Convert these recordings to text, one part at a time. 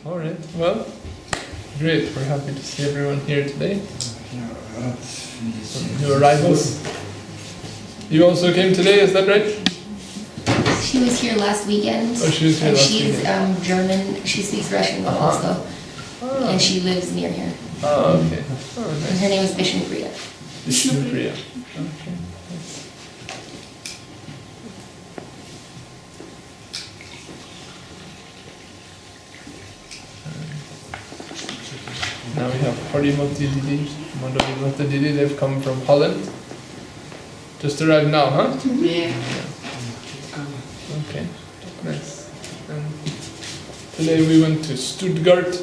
All right. Well, great. We're happy to see everyone here today. New arrivals. You also came today, is that right? She was here last weekend. Oh, she was here last weekend. And she's German. She speaks Russian also. Oh. And she lives near here. Oh, okay. Oh, And nice. her name is Vishnupriya. Vishnupriya. Okay. Now we have Harimati Didi, Madhavimata Didi, they've come from Holland. Just arrived now, huh? Yeah. Okay, nice. And today we went to Stuttgart,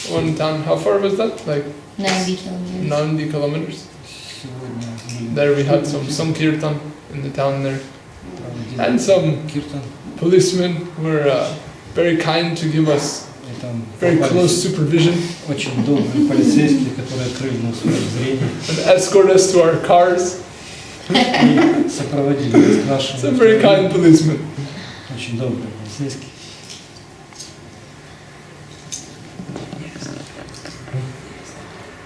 one town. How far was that? Like 90 kilometers. 90 kilometers. There we had some Sankirtan in the town there. And some policemen were very kind to give us very close supervision and escort us to our cars. Some very kind policemen.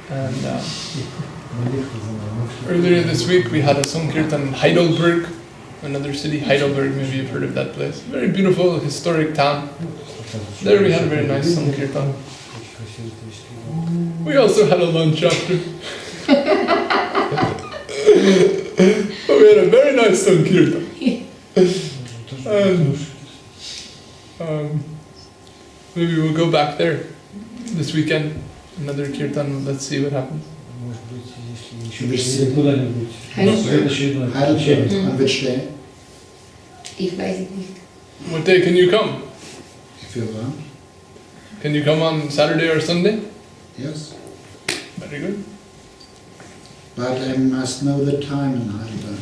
And earlier this week we had a Sankirtan in Heidelberg, another city, Heidelberg, maybe you've heard of that place. Very beautiful, historic town. There we had a very nice Sankirtan. We also had a lunch after. But we had a very nice Sankirtan. And maybe we'll go back there this weekend. Another kirtan, let's see what happens. Heidelberg. On which day? Ich weiß nicht. What day can you come? If you want. Can you come on Saturday or Sunday? Yes. Very good. But I must know the time in Heidelberg.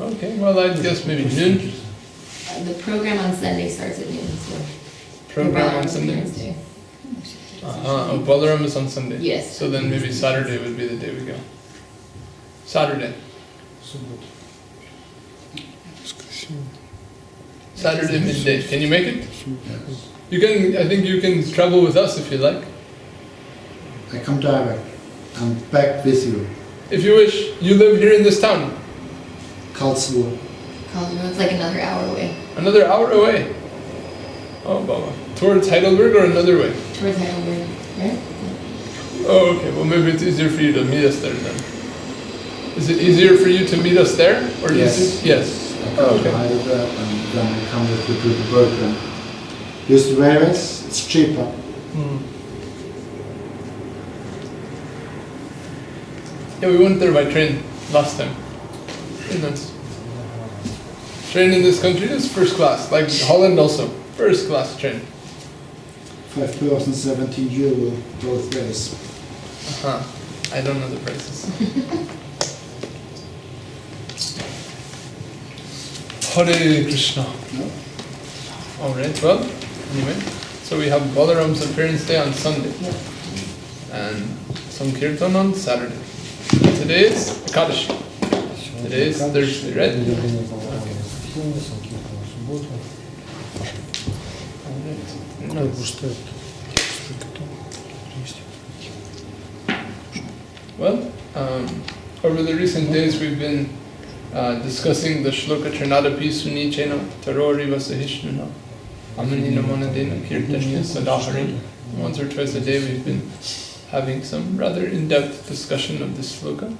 Okay, well I guess maybe noon. The program on Sunday starts at noon. So Program on Balaram Sunday. Wednesday. Oh, Balaram is on Sunday. Yes. So then maybe Saturday would be the day we go. Saturday. Saturday midday. Can you make it? Yes. You can. I think you can travel with us if you like. I come direct. I'm back with you. If you wish. You live here in this town. Karlsruhe. It's like another hour away. Another hour away. Oh, Baba. Towards Heidelberg or another way? Towards Heidelberg, right? Oh, okay. Well, maybe it's easier for you to meet us there then. Is it easier for you to meet us there? Or Yes. Yes. I come Oh, to okay. Heidelberg and then I come with you to the program. Use the railways, it's cheaper. Yeah, we went there by train last time. Very nice. Train in this country is first class, like Holland also. First class train. 5 persons, 17 euro both ways. I don't know the prices. Hare Krishna. No? Alright, well, anyway. So we have Balaram's appearance day on Sunday. Yep. And Sankirtan on Saturday. And today is Ekadashi. Today is Thursday, right? Nice. Well, over the recent days we've been discussing the Shloka Trinadapi Sunichena Tarori Vasahishnuna Amanina Manadena Kirtanya Sadahari. Once or twice a day we've been having some rather in-depth discussion of this shloka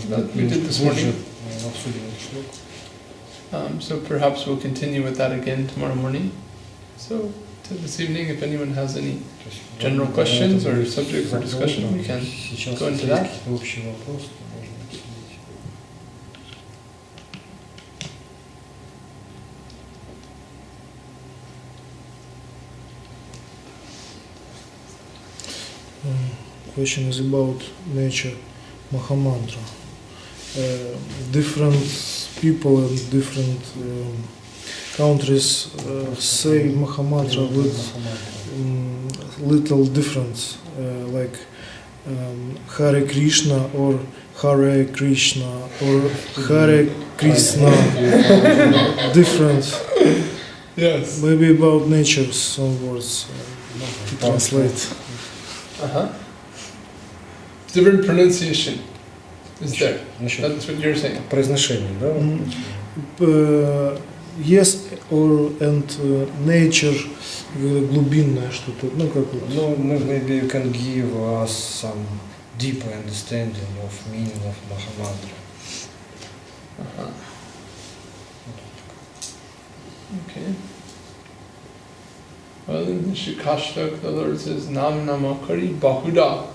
that we did this morning. So perhaps we'll continue with that again tomorrow morning. So till this evening, if anyone has any general questions or subject for discussion, we can go into that. Question is about nature Mahamantra. Different people in different countries say Mahamantra with little difference, like Hare Krishna or Hare Krishna or Hare Krishna. Different. Yes. Maybe about nature, some words to translate. Uh-huh. Different pronunciation is there. Насчет That's what you're saying. произношения, да? Yes, nature, глубинное что-то, ну как вот. No, maybe you can give us some deeper understanding of meaning of Mahamantra. Uh-huh. Okay. Well, in the Shikashtak, the Lord says, Nam Namakari Bahuda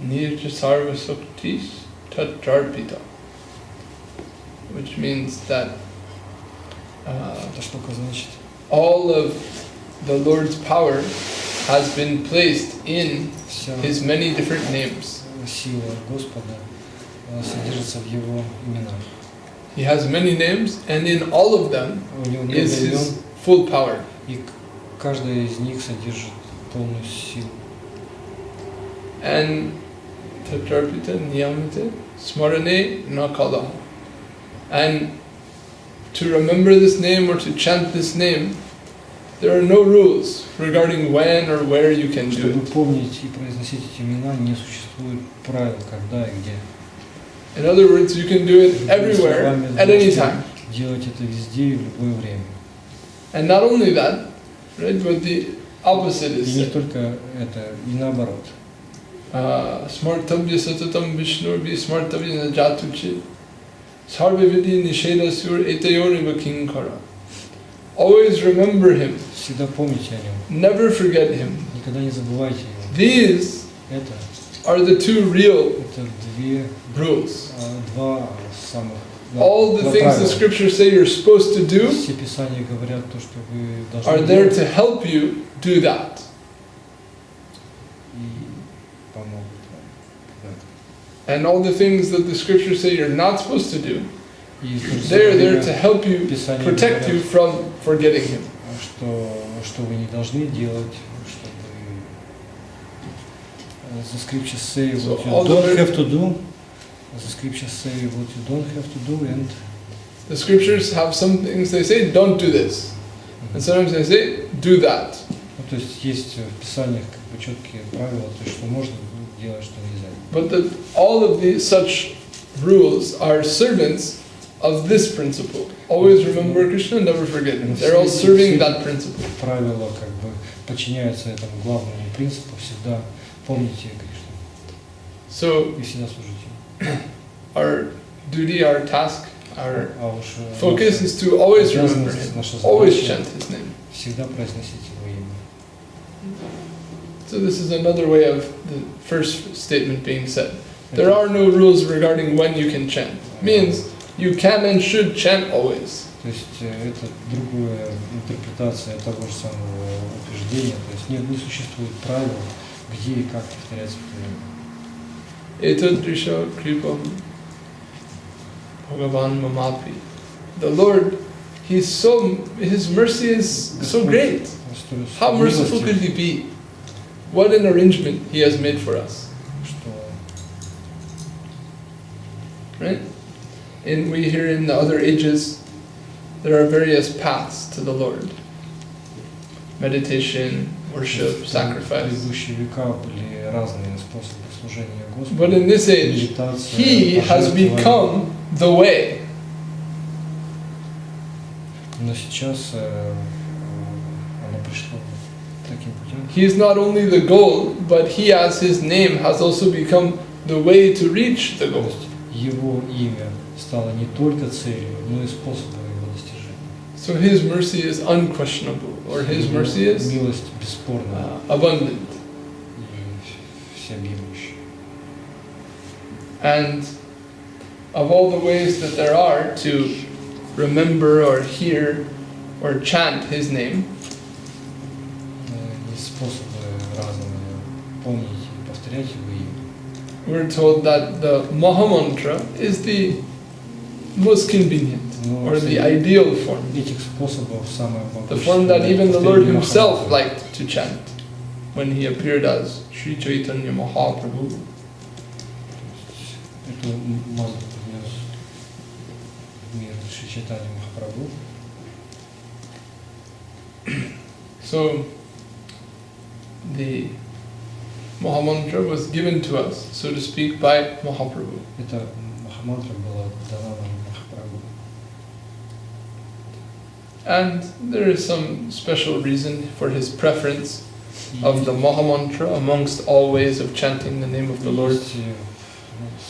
Nirja Sarva Suktis Tat Jarpita, which means that Это штука значит. all of the Lord's power has been placed in Вся His many different names. сила Господа содержится в Его именах. He has many names, and in all of them У Него много is имен, His full power. и каждая из них содержит полную силу. And Tatarpita Niyamite Smarane Nakala. And to remember this name or to chant this name, there are no rules regarding when or where you can do Чтобы it. помнить и произносить эти имена, не существует правил, когда и где. In other words, you can do it everywhere, at any time. Делать это везде и в любое время. And not only that, right, but the opposite И is не said. только это, и наоборот. Smartabhya Satatam Vishnu Vi Smartabhya Najatuchi Sarva Vidhi Nisheda Sur Etayoriva Kinkara. Always remember Him, Всегда помните о нем, never forget Him. никогда не забывайте его. These Это are the two real две, rules. два самых All the два things the правила. scriptures say you're supposed to do Все писания говорят то, что вы are должны there делать, to help you do that. и помогут вам. And all the things that the scriptures say you're not supposed to do, И в то же they're самое there время to help you, Писания protect you говорят, from forgetting Him. что вы не должны делать, чтобы the scriptures say So what you all the don't very- have to do. The scriptures say what you don't have to do, and The scriptures have some things they say, don't do this. And sometimes they say, do that. ну, то есть есть в писаниях как бы четкие правила, то есть что можно делать, что нельзя. But all of these such rules are servants of this principle. Always remember Krishna, never forget Him. They're all serving that principle. Правила как бы подчиняются этому главному принципу, всегда помните Кришну So и всегда служите ему. our duty, our task, our А уж focus is to always remember обязанность, Him, наша always задача chant His name. всегда произносить его имя. So this is another way of the first statement being said. There are no rules regarding when you can chant. Means you can and should chant always. То есть это другая интерпретация того же самого утверждения, то есть не существует правил, где и как повторять это. Etadrisha kripam Bhagavan mamapi. The Lord, His mercy is so great. How merciful could He be? What an arrangement He has made for us. Right? And we hear in the other ages, there are various paths to the Lord. Meditation, worship, sacrifice. Предыдущие века были разные способы служения Господу. But in this age, Медитация, He has пожертвование. become the way. Но сейчас оно пришло таким путем. He is not only the goal, but He as His name has also become the way to reach the То goal. есть Его имя стало не только целью, но и способом его достижения. So His mercy is unquestionable, or His mercy is Милость бесспорна abundant. и всеобъемлющая. And of all the ways that there are to remember or hear or chant His name, Есть способы разные помнить и повторять его имя. we're told that the Mahamantra is the most convenient, Но or the ideal form. этих способов самое The form that even the Lord повторение Himself Махамантры. liked to chant when He appeared as Sri Chaitanya Mahaprabhu. Эту мантру принес в мир Шри Чайтанья Махапрабху. So the Mahamantra was given to us, so to speak, by Mahaprabhu. Эта Махамантра была дана нам Махапрабху. And there is some special reason for his preference of the Mahamantra amongst all ways of chanting the name of the Lord. Есть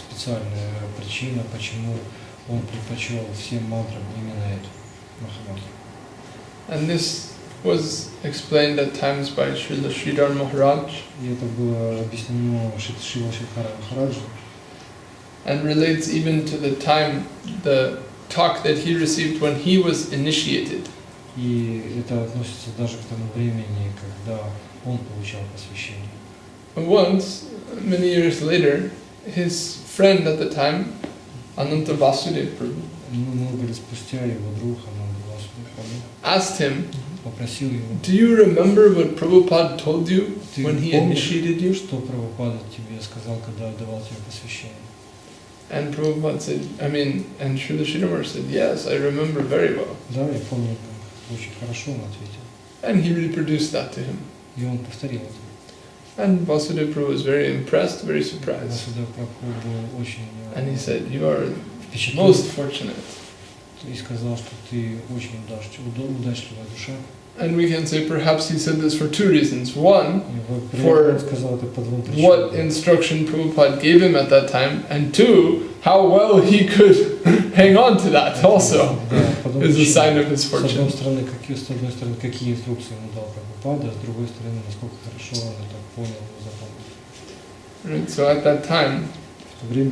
специальная причина, почему он предпочел всем мантрам именно эту Махамантру. And this was explained at times by Srila Sridhar Maharaj И это было объяснено Шрила Шридхара Махараджу. and relates even to the time, the talk that he received when he was initiated. И это относится даже к тому времени, когда он получал посвящение. Once, many years later, his friend at the time, Ananta Vasudev Prabhu, Много лет спустя его друг Ананда Васудев Прабhu asked him, попросил его: "Do you remember what Prabhupada told you ты when he помнишь, initiated you?" что Прабхупада тебе сказал, когда давал тебе посвящение? And Prabhupada said, and Srila Sridhar said, "Yes, I remember very well." Да, я помню, очень хорошо он ответил. And he reproduced that to him. И он повторил это. And Vasudeva Prabhu was very impressed, very surprised. Васудев Прабху был очень And he said, "You are впечатлен most fortunate." и сказал, что ты очень удачливая душа. And we can say perhaps he said this for two reasons. One, И For он сказал это по двум what причинам. instruction Prabhupada gave him at that time, and two, how well he could hang on to that also Да, по двум is a sign причинам. of his С fortune. одной стороны, какие инструкции ему дал Прабхупада, с другой стороны, насколько хорошо он это понял и запомнил. Right? So at that time, В то время,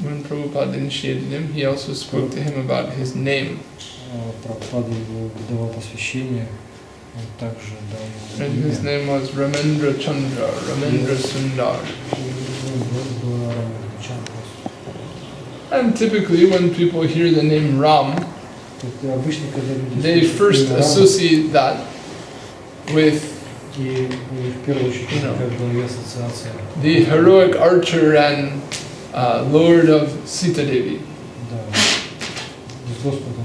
when Prabhupada initiated him, he also spoke to him about his name. Прабхупада его давал посвящение, он также дал And ему his имя. name was Ramendra Chandra, Ramendra Sundar. And typically when people hear the name Ram, Обычно, когда люди they слышат first имя Рама, associate that with и у них в первую очередь возникает в голове ассоциация, the heroic archer and Lord of Sita Devi. да, с Господом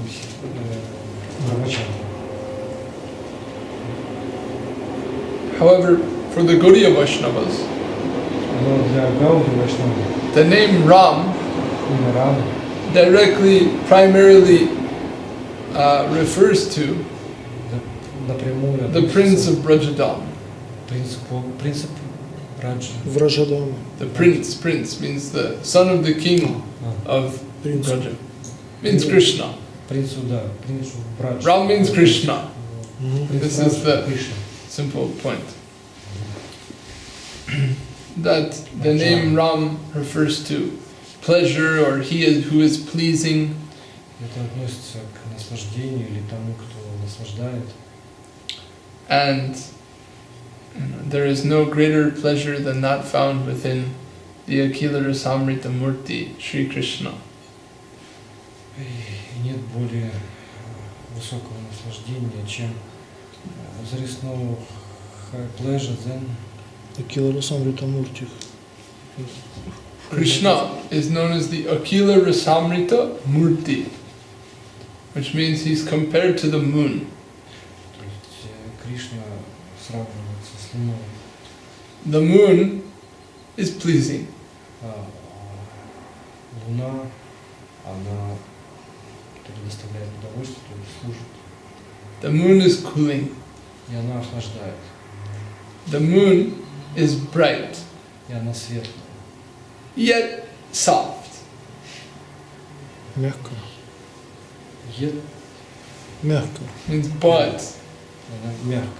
Рамачандрой. However, for the Gaudiya Vaishnavas, Но для Гауди Вайшнава the name Ram имя Рама directly, primarily refers to напрямую the Prince of Brajadam. принцип Раджа. Вражадама. The prince means the son of the king of Принц. Braja. Means Krishna. Принцу, да, принцу Браджа. Ram means Krishna. Мгм. This is the Кришна. simple point. That the name Ram refers to pleasure, or who is pleasing. Это относится к наслаждению или тому, кто наслаждает. And there is no greater pleasure than that found within the Akila Rasamrita Murti, Sri Krishna. И нет более высокого наслаждения, чем there is no higher pleasure than Акила Расамрита Мурти. Krishna is known as the Akila Rasamrita Murti, which means he's compared to the moon. то есть Кришна сравнивается с Луной. The moon is pleasing. Луна, она предоставляет удовольствие, то есть служит. The moon is cooling. И она охлаждает. The moon is bright, И она светлая. yet soft. Мягко. Ед, Мягко. Means but. она мягкая.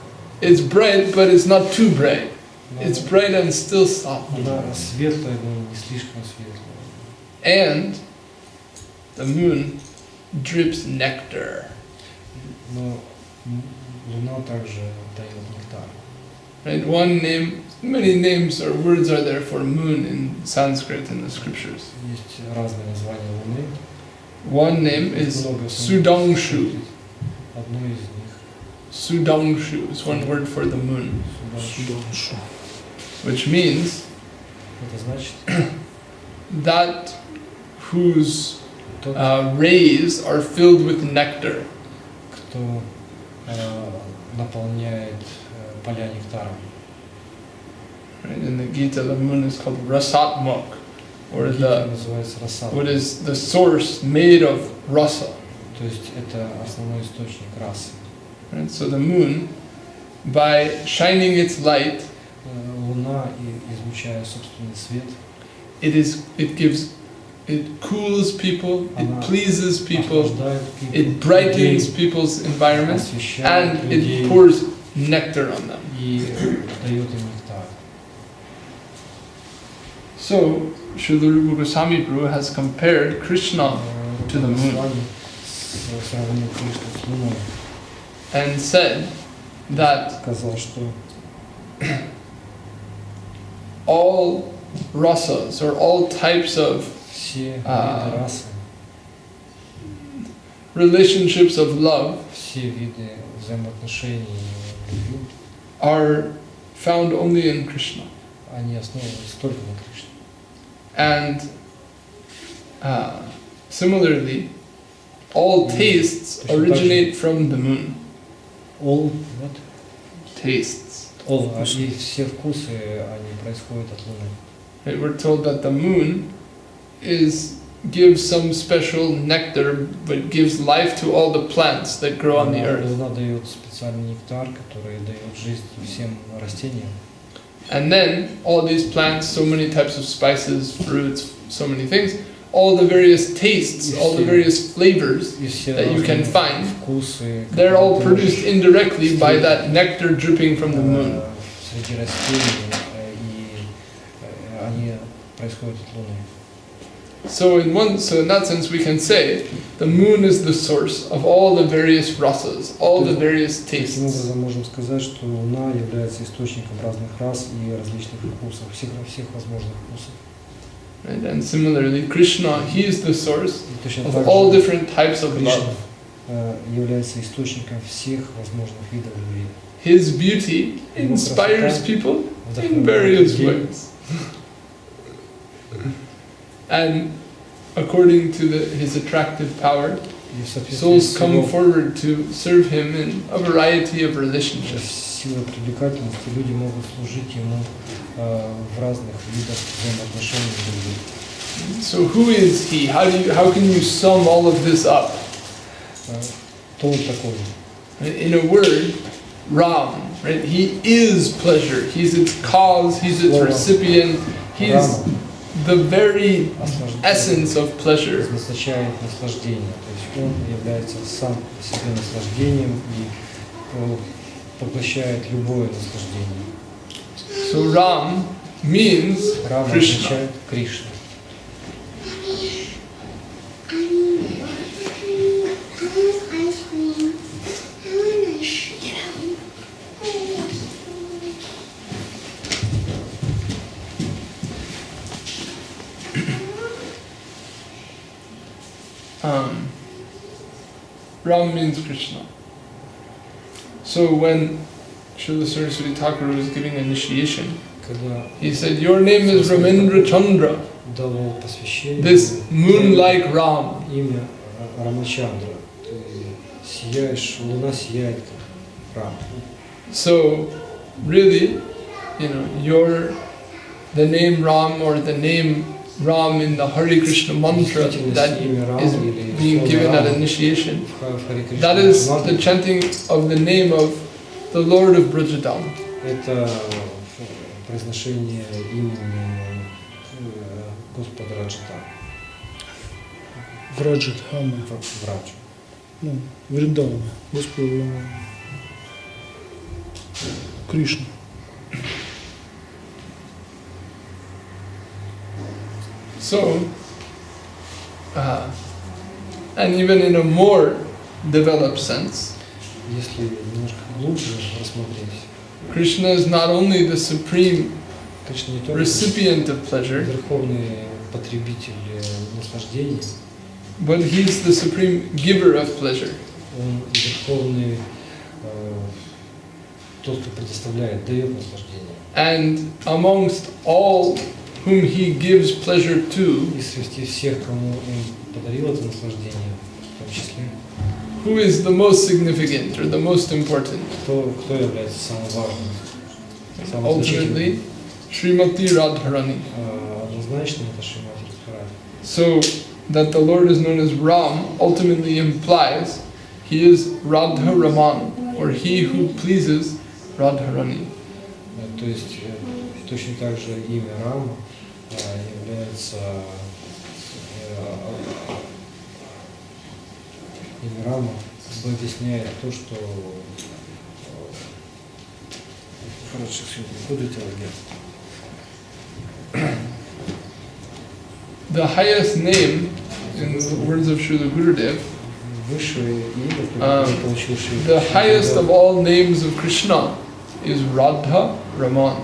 It's bright, but it's not too bright. Она- It's bright and still soft. Она светлая, но не слишком светлая. And the moon drips nectar. Но Луна также дает нектар. Right? One name, many names or words are there for moon in Sanskrit in the scriptures. Есть разные названия Луны. One name is Много Sudangshu. Одно из них Sudangshu is one word for the moon, Суданшу. Суданшу. which means Это значит, that whose тот, rays are filled with nectar. кто наполняет поля нектаром. Right? In the Gita, the moon is called Rasatmuk, or Гита the называется раса. what is the source made of rasa. То есть это основной источник расы. Right? So the moon, by shining its light, Луна, излучая собственный свет, it cools people, it Она pleases people, охлаждает it brightens people's environment, освещает and людей it pours nectar on them. и дает им нектар. So, Srila Rupa Goswami Prabhu has compared Krishna to the moon Сравнил Кришну с Луной. and said that Сказал, что all rasas, or all types of все виды расы, relationships of love, все виды взаимоотношений и любви, are found only in Krishna. они основываются только на Кришне. And similarly, all tastes originate from the moon. All, what? Tastes. All, и все вкусы, они происходят от Луны. Right? We're told that the moon gives some special nectar, but gives life to all the plants that grow on the earth. Луна дает специальный нектар, который дает жизнь всем растениям. And then all these plants, so many types of spices, fruits, so many things, all the various tastes, all the various flavors that you can find, they're all produced indirectly by that nectar dripping from the moon. Среди растений, и они происходят от Луны. So in that sense we can say the moon is the source of all the various rasas, all the various tastes. Таким образом можем сказать, что Луна является источником разных рас и различных вкусов, всех возможных вкусов. Right? And similarly, Krishna, he is the source of all different types of love. Является источником всех возможных видов любви. His beauty inspires people in various ways. And according to his attractive power, souls come forward to serve him in a variety of relationships. Силой привлекательности люди могут служить ему в разных видах взаимоотношений с другими. So who is he? How can you sum all of this up? Кто он такой? In a word, Ram, right? He is pleasure. He's its cause. He's its recipient. He's the very essence of pleasure. Означает наслаждение. То есть он является сам по себе наслаждением и поглощает любое наслаждение. So Ram means Рама Krishna. означает Кришна. Ram means Krishna. So when Srila Saraswati Thakur was giving initiation, he said, "Your name is Ramendra Chandra, this moon-like Ram." Имя Рамачандра. Ты сияешь, луна сияет как Рам. So really, the name Ram, or the name Ram in the Hare Krishna mantra that is being given at initiation, that is the chanting of the name of the Lord of Brajadam. Это произношение имени Господа Раджата. Враджадхама. Враджа. Ну, Вриндавана. Господа Кришна. So, and even in a more developed sense, Если немножко глубже рассмотреть, Krishna is not only the supreme Кришна не только recipient of pleasure, верховный потребитель наслаждения, but he is the supreme giver of pleasure. он верховный тот, кто предоставляет, дает наслаждение. And amongst all whom he gives pleasure to, И среди всех, кому он подарил это наслаждение, числе. Who is the most significant or the most important? Кто является самым важным, самым значительным? Ultimately, Srimati Radharani. Однозначно это Шримати Радхарани. So that the Lord is known as Ram ultimately implies he is Radha Raman, or he who pleases Radharani. То есть точно так же имя Рама является имя Рама объясняет то, что короче, куда тебя The highest name, in the words of Srila Gurudev, высшее имя, которое получил Шри the highest of all names of Krishna is Radha Raman.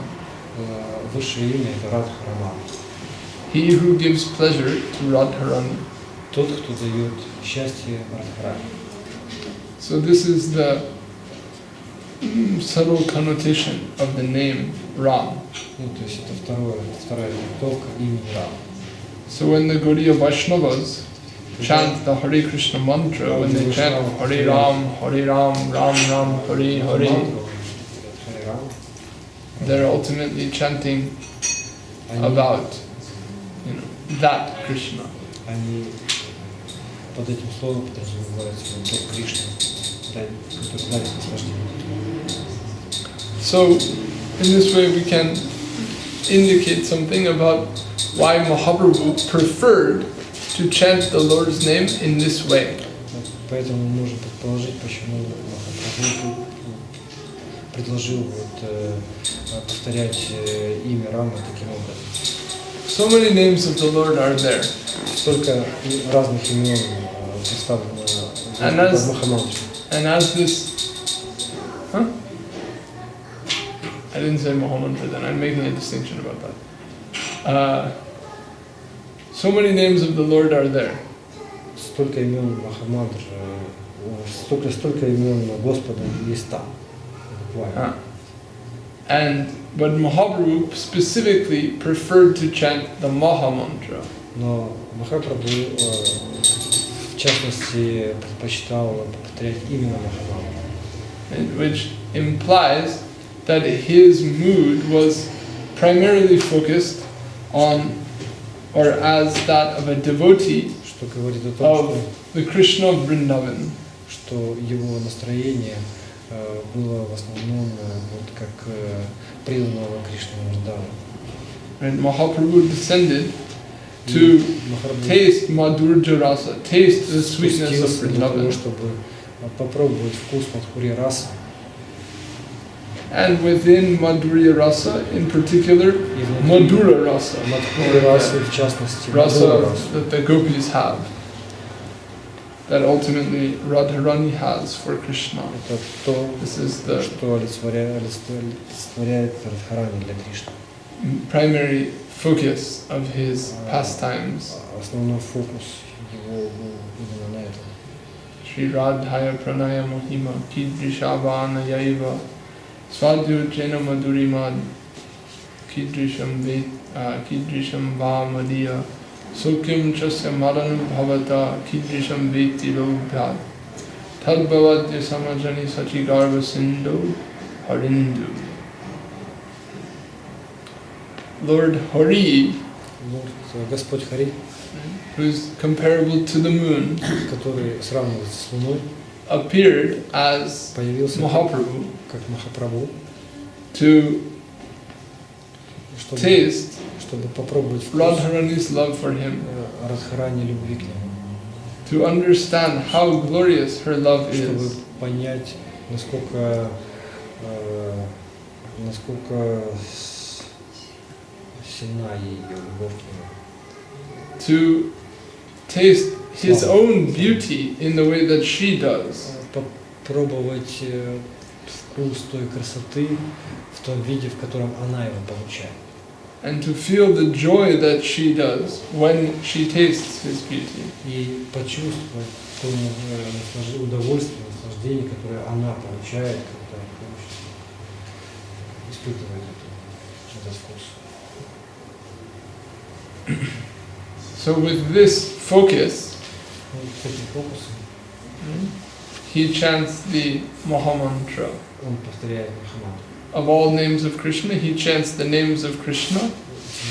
Высшее имя это Радха Раман. He who gives pleasure to Radharani. Тот, кто дает счастье Радхарани. So this is the subtle connotation of the name Ram. Ну, то есть это вторая трактовка имени Рам. So when the Gaudiya Vaishnavas chant the Hare Krishna mantra, when they chant Hare Ram, Ram Ram, Hare Hare, they're ultimately chanting about, that Krishna. Они под этим словом подразумеваются тот Кришна, который дарит наслаждение. So in this way we can indicate something about why Mahaprabhu preferred to chant the Lord's name in this way. Поэтому мы можем предположить, почему Махапрабху предложил повторять имя Рама таким образом. So many names of the Lord are there. Столько разных имен представлено в Махамантре. And as this, I didn't say Mahamantra then, I'm making a distinction about that. So many names of the Lord are there. Столько имен Махамантр, столько имен Господа есть там. But Mahaprabhu specifically preferred to chant the Mahamantra. Но Махапрабху в частности предпочитал повторять именно Махамантру. Which implies that his mood was primarily focused on, or as that of a devotee Что говорит о том, of the Krishna of Vrindavan. что его настроение было в основном вот как преданного Кришне Вриндавана. And Mahaprabhu descended to taste Madhurya Rasa, taste the sweetness of Vrindavan. Чтобы попробовать вкус Мадхурья Раса. And within Madhurya Rasa, in particular, Madhura Rasa, Мадхурья Раса, в частности, rasa that the gopis have, that ultimately Radharani has for Krishna. Это то, This is the что олицетворяет Радхарани для Кришны. primary focus of his pastimes. Основной фокус его был именно на этом. Shri Radhaya Pranaya Mahima Kidrishavana Yaiva Swadhyujena Madhurimad Kidrisham Va Madhya Sukhim Chasya Maranam Bhavata Kidrisham Veti Lobhyad Tadbhavadya Samajani Sachigarva Sindhu Harindu. Lord Hari, Господь Хари, who is comparable to the moon, который сравнивается с Луной, appeared as появился Mahaprabhu как Махапрабху, to чтобы taste попробовать вкус Radharani's love for him, Радхарани любви к нему, to understand how glorious her love чтобы is, понять, насколько сильна ее любовь к нему. to taste his own beauty in the way that she does, Попробовать вкус той красоты в том виде, в котором она его получает. and to feel the joy that she does when she tastes his beauty. И почувствовать то удовольствие, наслаждение, которое она получает, когда испытывает этот вкус. So with this focus, С этим фокусом he chants the Mahamantra. Он повторяет Махамантру. Of all names of Krishna, he chants the names of Krishna,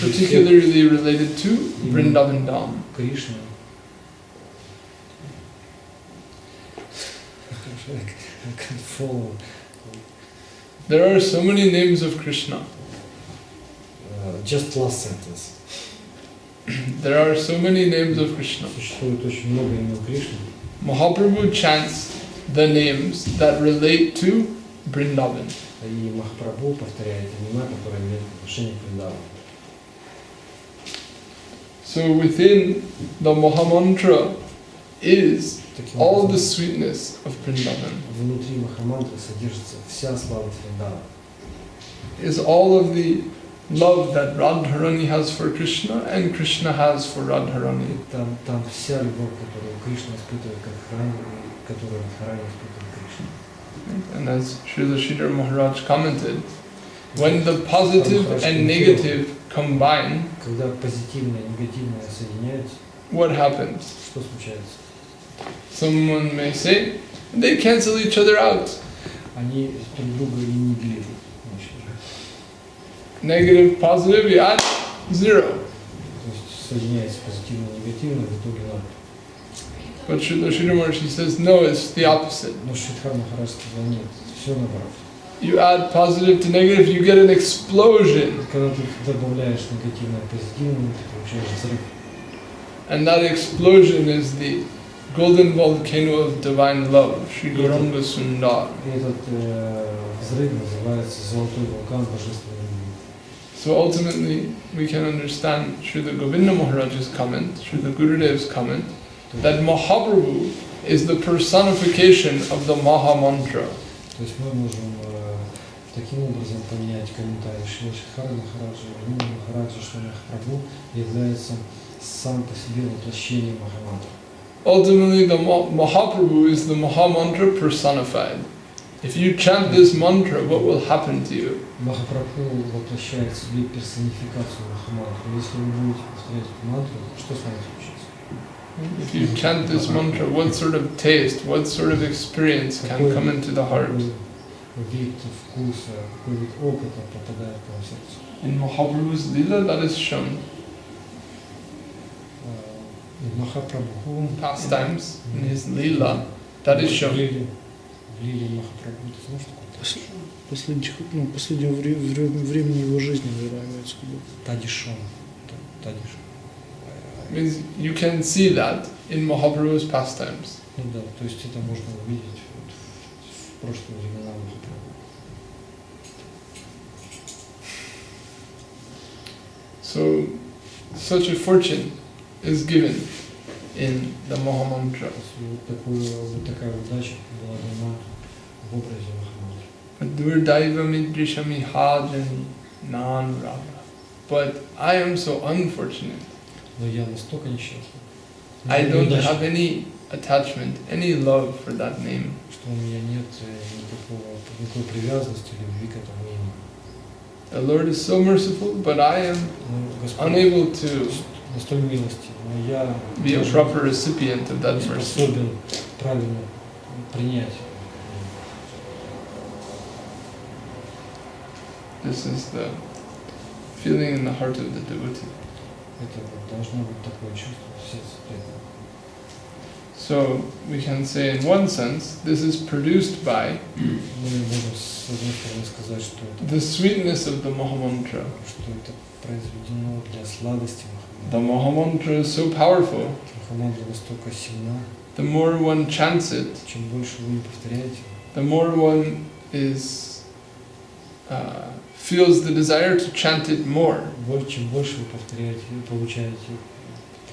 particularly related to Vrindavan Dham. Кришна. I can follow. There are so many names of Krishna. Just last sentence. There are so many names of Krishna. Существует очень много имен Кришны. Mahaprabhu chants the names that relate to Vrindavan. И Махапрабху повторяет имена, которые имеют отношение к Вриндавану. So within the Mahamantra is Таким all the образом, sweetness of Vrindavan, внутри Махамантры содержится вся слава Вриндавана. is all of the love that Radharani has for Krishna and Krishna has for Radharani. И там вся любовь, которую Кришна испытывает как Рани, и которую Радхарани испытывает Кришна. And as Srila Sridhar Maharaj commented, when the positive and negative combine, Когда позитивное и негативное соединяются, what happens? что случается? Someone may say, they cancel each other out. Они друг друга аннигилируют. Negative, positive, you add zero. То есть соединяется позитивное и негативное, в итоге ноль. But Srila Sridhar Maharaj says, no, it's the opposite. Но Шридхар Махарадж сказал, нет, все наоборот. You add positive to negative, you get an explosion. Когда ты добавляешь негативное к позитивному, ты получаешь взрыв. And that explosion is the golden volcano of divine love, Sri Gauranga Sundar. И этот взрыв называется «Золотой вулкан божественной любви». So ultimately, we can understand Srila Govinda Maharaj's comment, Srila Gurudev's comment, that Mahaprabhu is the personification of the Maha Mantra. То есть мы можем таким образом понять комментарий Шри Шридхара Махараджа, Гуру Махараджа, что Махапрабху является сам по себе воплощением Махамантры. Ultimately, the Mahaprabhu is the Maha Mantra personified. If you chant this mantra, what will happen to you? Махапрабху воплощает в себе персонификацию Махамантры. Если вы будете повторять эту мантру, что с вами случится? If you chant this mantra, what sort of taste, what sort of experience can come into the heart? Вид вкуса, какой вид опыта попадает к вам в сердце. In Mahaprabhu's Lila, that is shown. Махапрабху Pastimes, in his Lila, that is shown. В Лиле Махапрабху, ты знаешь такое? Последнего времени его жизни, наверное, имеется в виду. Тадишон. Тадишон. Means you can see that in Mahaprabhu's pastimes. Ну да, то есть это можно увидеть в прошлые времена Махапрабху. So, such a fortune is given in the Mahamantra. Вот такая удача была дана в образе Махамантры. Durdaiva midrishami hajani nan raga. But I am so unfortunate. Но я настолько несчастлив. I don't have any attachment, any love for that name. Что у меня нет никакой привязанности, любви к этому имени. The Lord is so merciful, but I am unable to Столь милости, но я be a proper recipient of that не mercy. способен правильно принять. This is the feeling in the heart of the devotee. Это должно быть такое чувство в сердце преданного. So we can say in one sense, this is produced by Мы можем с одной стороны сказать, что это the sweetness of the Mahamantra. что это произведено для сладости The Махамантры. Mahamantra is so powerful. Махамантра настолько сильна, The more one chants it, чем больше вы повторяете, the more one is feels the desire to chant it more. чем больше вы повторяете, вы получаете,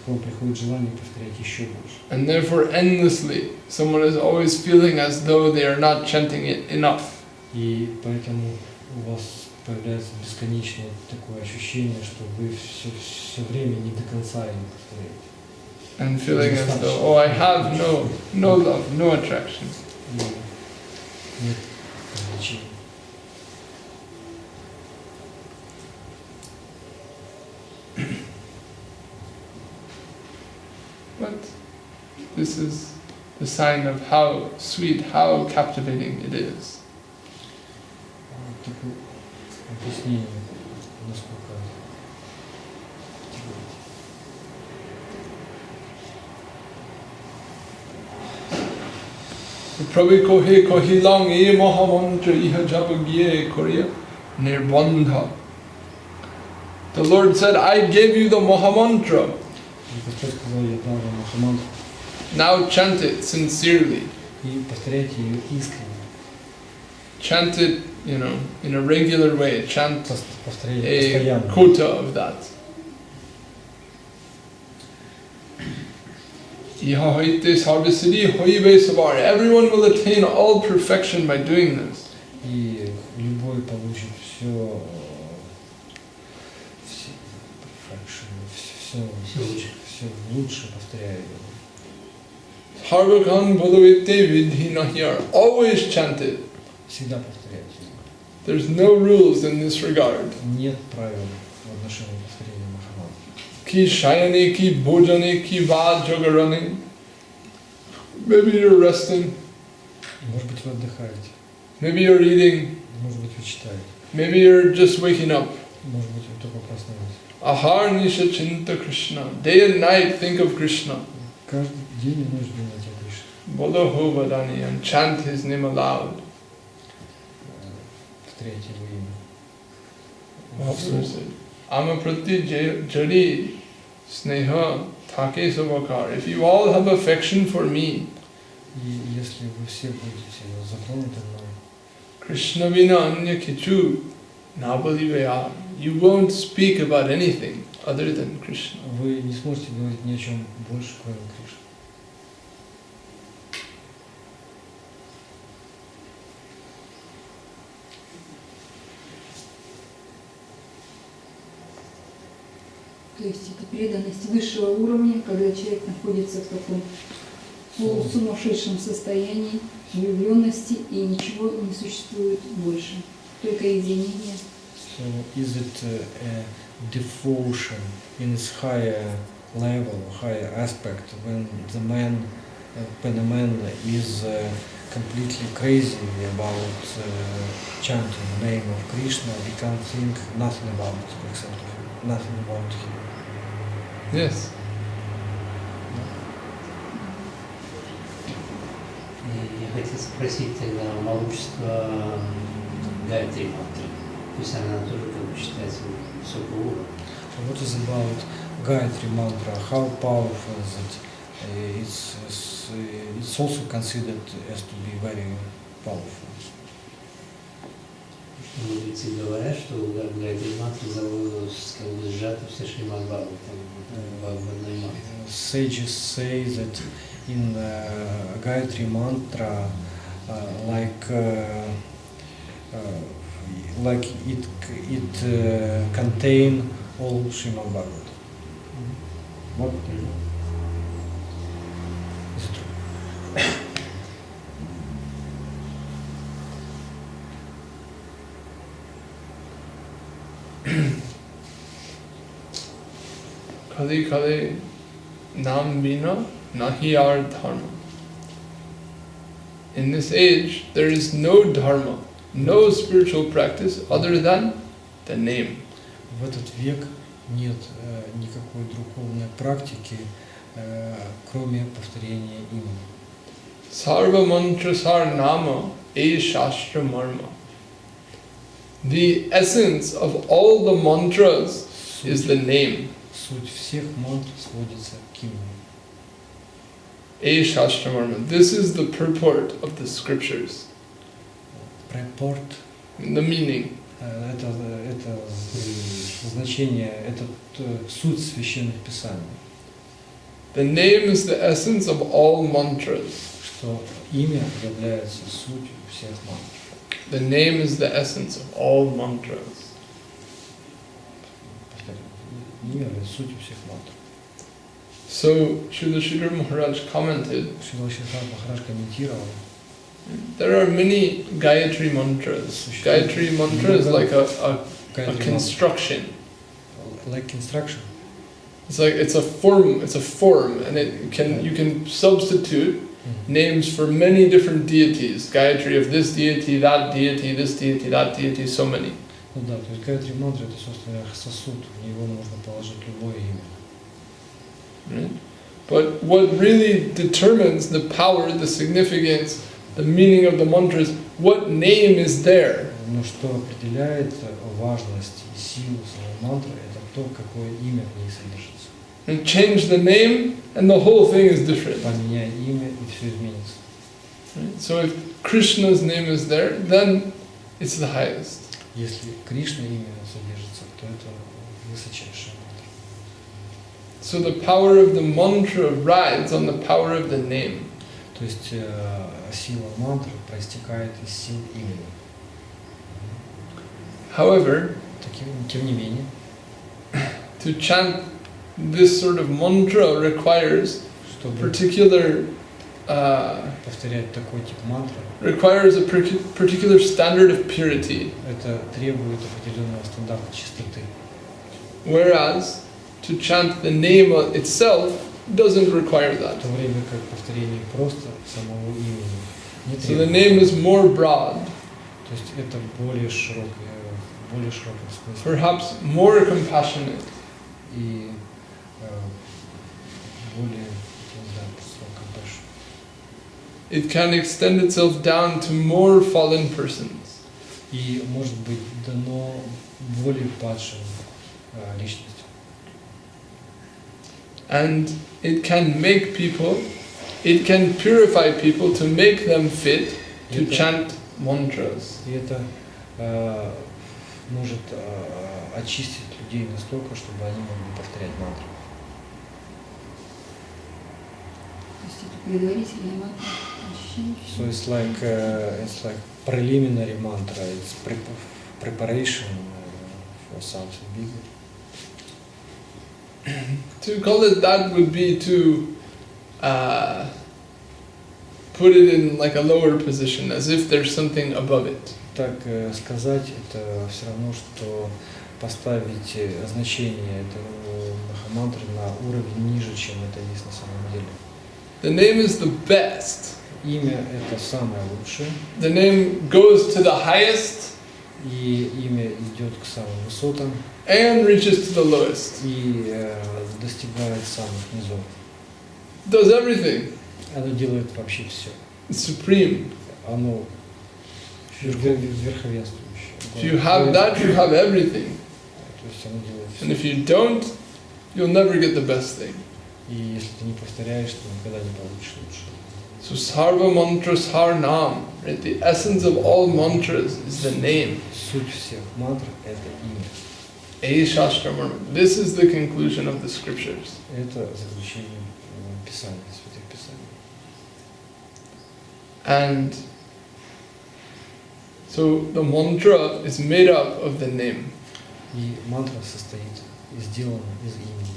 к вам приходит желание повторять еще больше. And therefore endlessly, someone is always feeling as though they are not chanting it enough. И поэтому у вас появляется бесконечное такое ощущение, что вы все время не до конца его повторяете. And feeling as though, oh, I have no love, no attraction. И нет развлечения. But this is the sign of how sweet, how captivating it is. Такое объяснение, насколько Prabhu kohe kohilang e mahamantra iha japagiye korea nirbandha. The Lord said, I gave you the Mahamantra. И Господь сказал, я дал вам Махамантру, Now chant it sincerely. и повторяйте ее искренне. Chant it, in a regular way. Chant Повторяйте a постоянно. quota of that. Iha hoite sarvasiddhi hoive savar. Everyone will attain all perfection by doing this. И любой получит все лучше, повторяя его. Harvakan bodhavite vidhi nahyar. Always chant it. Всегда повторяйте. There's no rules in this regard. Нет правил в отношении повторения Махамантры. Ki shayane ki bhojane ki va jagarane. Maybe you're resting. Может быть, вы отдыхаете, Maybe you're eating. может быть, вы читаете, Maybe you're just waking up. может быть, вы только проснулись. Ahar nisha chinta Krishna. Day and night think of Krishna. Каждый день и ночь думать о Кришне. Bolo ho vadani and chant his name aloud. Повторяйте его имя. Mahaprabhu said, Amaprati jari sneha thake savakar. If you all have affection for me, И если вы все будете затронуты мной, Krishna vina anya kichu nabalivaya. You won't speak about anything other than Krishna. вы не сможете говорить ни о чем больше, кроме Кришны. То есть это преданность высшего уровня, когда человек находится в таком полусумасшедшем состоянии, влюбленности, и ничего не существует больше, только единение. So is it a devotion in its higher level, higher aspect, when a man is completely crazy about chanting the name of Krishna, he can't think nothing about it, except nothing about him. Yes. Я хотел спросить тогда могущество Гайатри мантры. То есть она тоже как бы считается высокого уровня. What is about Gayatri mantra? How powerful is it? It's also considered as to be very powerful. Мудрецы говорят, что в Гайатри мантре как бы сжаты все Шримад Бхагаватам в одной мантре. Sages say that in Gayatri mantra, like it contain all Srimad Bhagavatam. What? Is it true? Kali kali nam vina nahi ar dharma. In this age, there is no dharma, no spiritual practice other than the name. В этот век нет никакой духовной практики, кроме повторения имени. Sarva mantra sar nama e shastra marma. The essence of all the mantras is the name. Суть всех мантр сводится к имени. E shastra marma. This is the purport of the scriptures. Purport. The meaning. Это значение, это суть священных писаний. The name is the essence of all mantras. Что имя является сутью всех мантр. The name is the essence of all mantras. Имя является сутью всех мантр. So, Srila Sridhar Maharaj commented, Шрила Шридхар Махарадж комментировал, there are many Gayatri mantras. Gayatri mantra is like a construction. Like construction. It's like it's a form, and you can substitute names for many different deities. Gayatri of this deity, that deity, this deity, that deity, so many. Ну да, то есть Гайатри мантра это, собственно, сосуд, в него можно положить любое имя. Right? But what really determines the power, the significance, the meaning of the mantra is what name is there. Но что определяет важность и силу самой мантры, это то, какое имя в ней содержится. And change the name, and the whole thing is different. Поменяй имя, и все изменится. Right? So if Krishna's name is there, then it's the highest. Если Кришна имя содержится, то это высочайшая мантра. So the power of the mantra rides on the power of the name. То есть сила мантры проистекает из сил имени. However, Тем не менее, to chant this sort of mantra requires чтобы particular повторять такой тип мантры, requires a particular standard of purity. это требует определенного стандарта чистоты. Whereas to chant the name itself doesn't require В that. то время как повторение просто самого имени не So the требует. name is more broad, То есть это более широком смысле. perhaps more compassionate, И более, не знаю, просто compassion. it can extend itself down to more fallen persons. И может быть дано более падшим личностям. And it can make people, it can purify people to make them fit to Это- chant mantras. И это может очистить людей настолько, чтобы они могли повторять мантры. То есть это предварительная мантра очищения. So it's like preliminary mantra. It's preparation for something bigger. To call it that would be to put it in like a lower position, as if there's something above it. Так сказать, это все равно, что поставить значение этого махамантры на уровень ниже, чем это есть на самом деле. The name is the best. Имя это самое лучшее, The name goes to the highest и имя идет к самым высотам and reaches to the lowest. и достигает самых низов. Does everything. Оно делает вообще все. It's supreme. Оно верховенствующее. If you have that, you have everything. То есть оно делает And все. if you don't, you'll never get the best thing. И если ты не повторяешь, то никогда не получишь лучше. So sarva mantras har nam, right? The essence of all mantras is the name. Суть всех мантр – это имя. Shastra Marma. This is the conclusion of the scriptures. Это заключение Писания, Святых Писаний. And so the mantra is made up of the name. И мантра состоит и сделана из имени.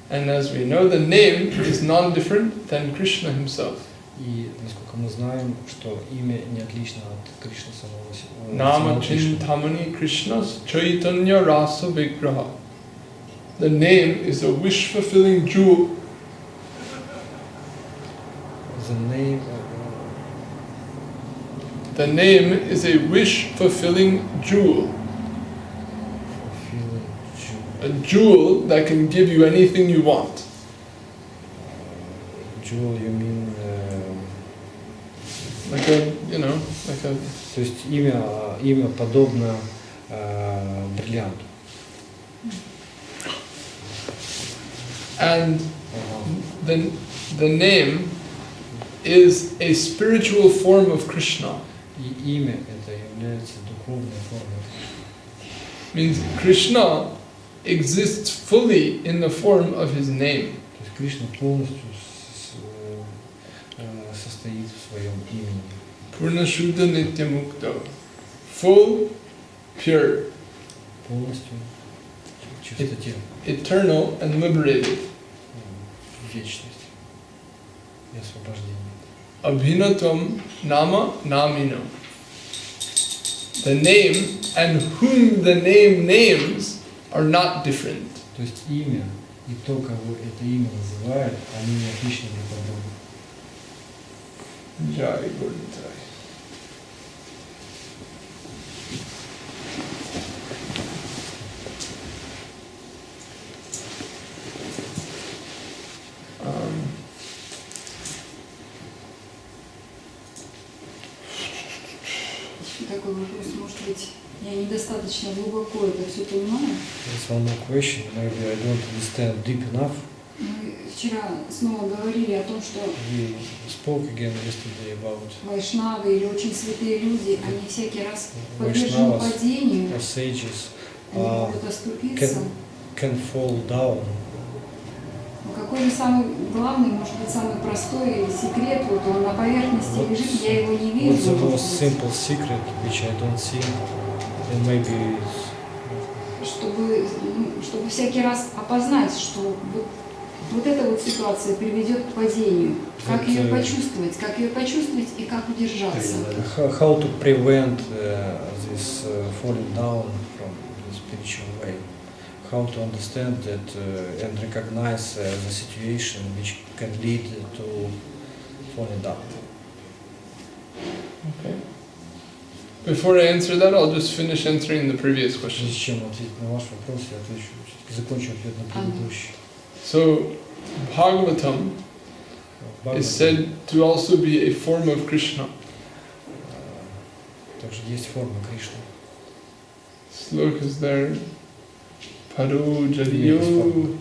And as we know, the name is non-different than Krishna himself. И насколько мы знаем, что имя не отлично от Кришны самого себя. Nama Chintamani Krishna's Chaitanya Rasa Vigraha. The name is a wish-fulfilling jewel. The name The name is a wish-fulfilling jewel. fulfilling A jewel that can give you anything you want. jewel, you mean, Like a, you know, like a... то есть имя подобно бриллианту. And the name is a spiritual form of Krishna. И имя это является духовной формой. Means Krishna exists fully in the form of his name. То есть Кришна полностью состоит в своем имени. Purna Shuddha Nitya Mukta. Full, pure, Полностью в чистоте, eternal and liberated. в вечности и освобождении. Abhinatvam Nama Namino. The name and whom the name names are not different. То есть имя и то, кого это имя называет, они не отличны друг от друга. Jai Gurnitai. Такой вопрос, может быть, я недостаточно глубоко это все понимаю. There's one more question. Maybe I don't understand deep enough. Мы вчера снова говорили о том, что We spoke again yesterday about вайшнавы или очень святые люди, они всякий раз подвержены Vaishnavas падению, or sages они могут оступиться. can fall down. Но какой же самый главный, может быть, самый простой секрет, вот он на поверхности лежит, я его не What's вижу, the может most быть, simple secret which I don't see? And maybe it's чтобы всякий раз опознать, что вот эта вот ситуация приведет к падению. Как ее почувствовать и как удержаться. how to prevent this falling down from the spiritual way. How to understand that and recognize the situation which can lead to falling down. Okay. Before I answer that, I'll just finish answering the previous question. Прежде чем ответить на ваш вопрос, я отвечу, закончу ответ на предыдущий. So, Bhagavatam is said to also be a form of Krishna. Также есть форма Кришны. Slok is there. Paru Jadiyo.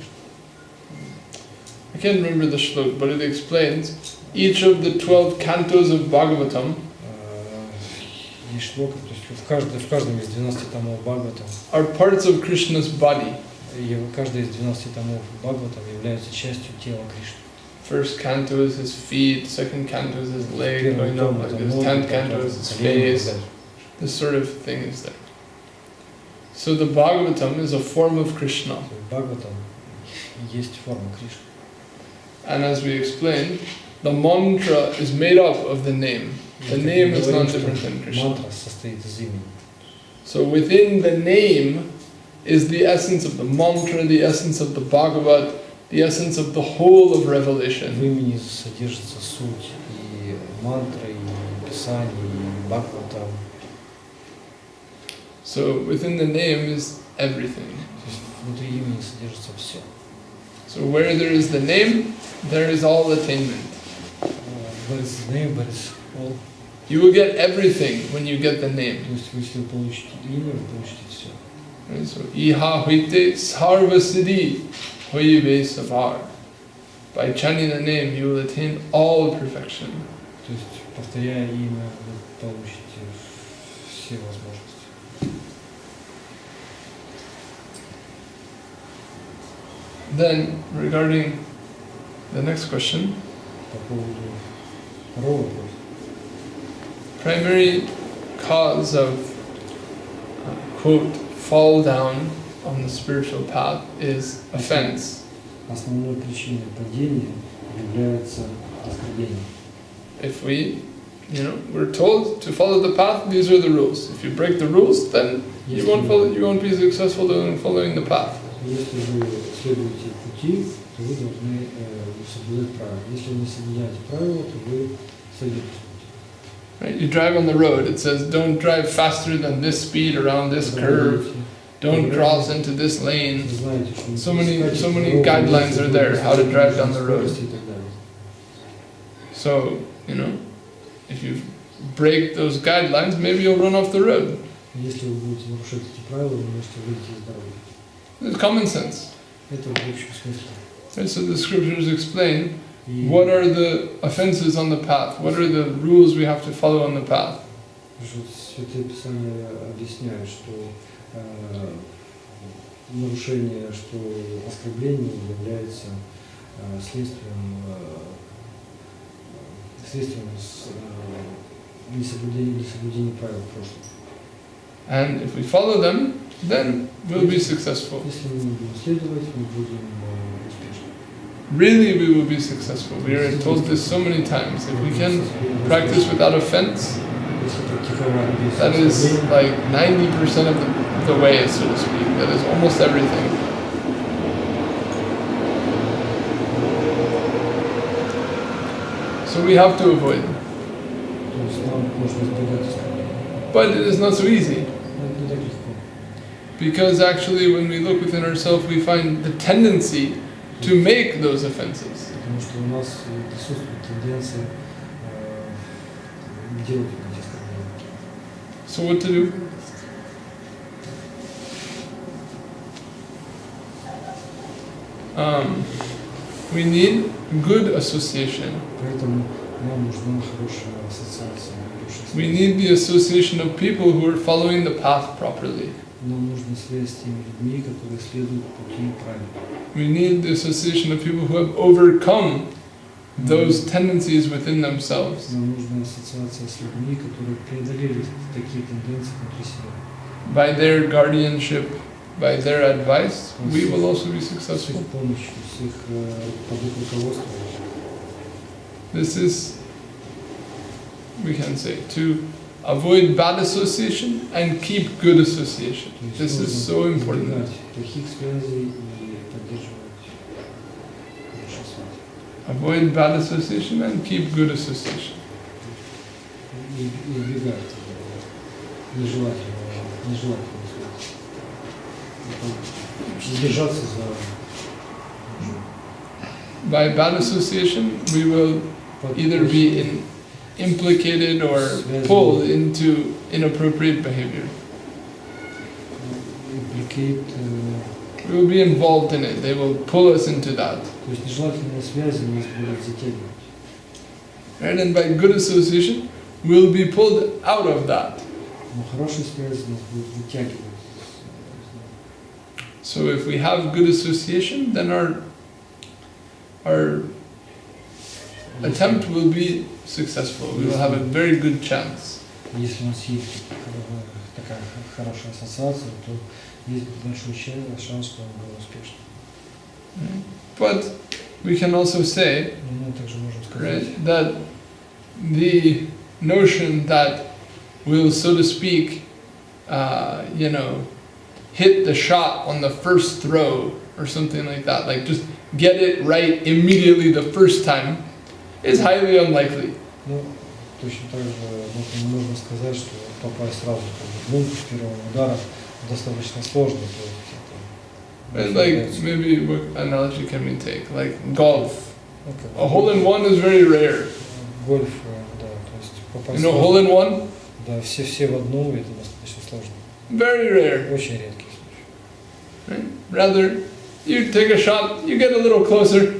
I can't remember the shlok, but it explains each of the 12 cantos of Bhagavatam Есть шлока, то есть в каждом из 12 томов Бхагаватам, are parts of Krishna's body. и каждый из 12 томов Бхагаватам является частью тела Кришны. First canto is his feet, second canto is his leg, Первый going up том like это this, ноги, 10th canto is his face. This sort of thing is there. So the Bhagavatam is a form of Krishna. Бхагаватам есть форма Кришны. And as we explained, the mantra is made up of the name. The name is not different than Krishna. Мантра состоит из имени. So within the name is the essence of the mantra, the essence of the Bhagavat, the essence of the whole of В revelation. имени содержится суть и мантры, и писаний, и Бхагаватам. So within the name is everything. То есть внутри имени содержится все. So where there is the name, there is all attainment. Where is the name, where is all. You will get everything when you get the name. То есть если вы получите имя, вы получите все. Right? So iha huite sarva siddhi hoive savar. By chanting the name, you will attain all perfection. То есть, повторяя имя, вы получите все возможности. Then, regarding the next question, По поводу второго вопроса. primary cause of, quote, fall down on the spiritual path is offense. Основной причиной падения является оскорбление. If we're told to follow the path, these are the rules. If you break the rules, then you won't be successful in following the path. Если вы следуете пути, то вы должны соблюдать правила. Если вы не соблюдаете правила, то вы сойдете с пути. Right? You drive on the road, it says don't drive faster than this speed around this curve, don't cross into this lane. Вы знаете, что So many guidelines are there how to drive down the road. So, if you break those guidelines, maybe you'll run off the road. Если вы будете нарушать эти правила, вы можете выйти из дороги. It's common sense. Это в общем смысле. Right? So the scriptures explain И what are the offenses on the path, what are the rules we have to follow on the path. Святые Писания объясняют, что нарушение, что оскорбление является следствием несоблюдения правил прошлого. And if we follow them, then we'll be successful. Если мы будем следовать, мы будем успешны. Really, we will be successful. We are told this so many times. If we can practice without offense, that is like 90% of the way, so to speak. That is almost everything. So we have to avoid То есть нам можно избегать оскорбления. But it is not so easy. Но это не так легко. Because actually when we look within ourselves, we find the tendency to make those offenses. Потому что у нас присутствует тенденция делать эти оскорбления. So what to do? We need good association. Поэтому нам нужна хорошая ассоциация. We need the association of people who are following the path properly. Нам нужна связь с теми людьми, которые следуют пути правильно. We need the association of people who have overcome those tendencies within themselves. Нам нужна ассоциация с людьми, которые преодолели такие тенденции внутри себя. By their guardianship, by their advice, we will also be С successful. их помощью, с их под их руководством. This is, we can say, to avoid bad association and keep good association. То есть This is нужно so important. избегать плохих связей и поддерживать хорошие связи. Avoid bad association and keep good association. И избегать нежелательных связей. Держаться за By bad association, we will either be implicated or pulled into inappropriate behavior. Implicate, We will be involved in it. They will pull us into that. то есть нежелательные связи нас будут затягивать. Right? And by good association, we'll be pulled out of that. Но хорошие связи нас будут вытягивать. So if we have good association, then our attempt will be successful. We will have a very good chance. Если у нас есть такая хорошая ассоциация, то есть большой шанс, что он будет успешным. But we can also say, Но мы также можем сказать, right, that the notion that we'll, so to speak, hit the shot on the first throw or something like that, like just get it right immediately the first time, is highly unlikely. ну, точно так же не можно сказать, что попасть сразу в лунку с первого удара достаточно сложно. То есть And это like maybe what analogy can we take? Like golf. ну, как A hole in one is very rare. гольф, да, то есть попасть You know, hole in one? да, все в одну, это достаточно сложно. Very rare. Очень редкий случай. Right? Rather, you take a shot, you get a little closer.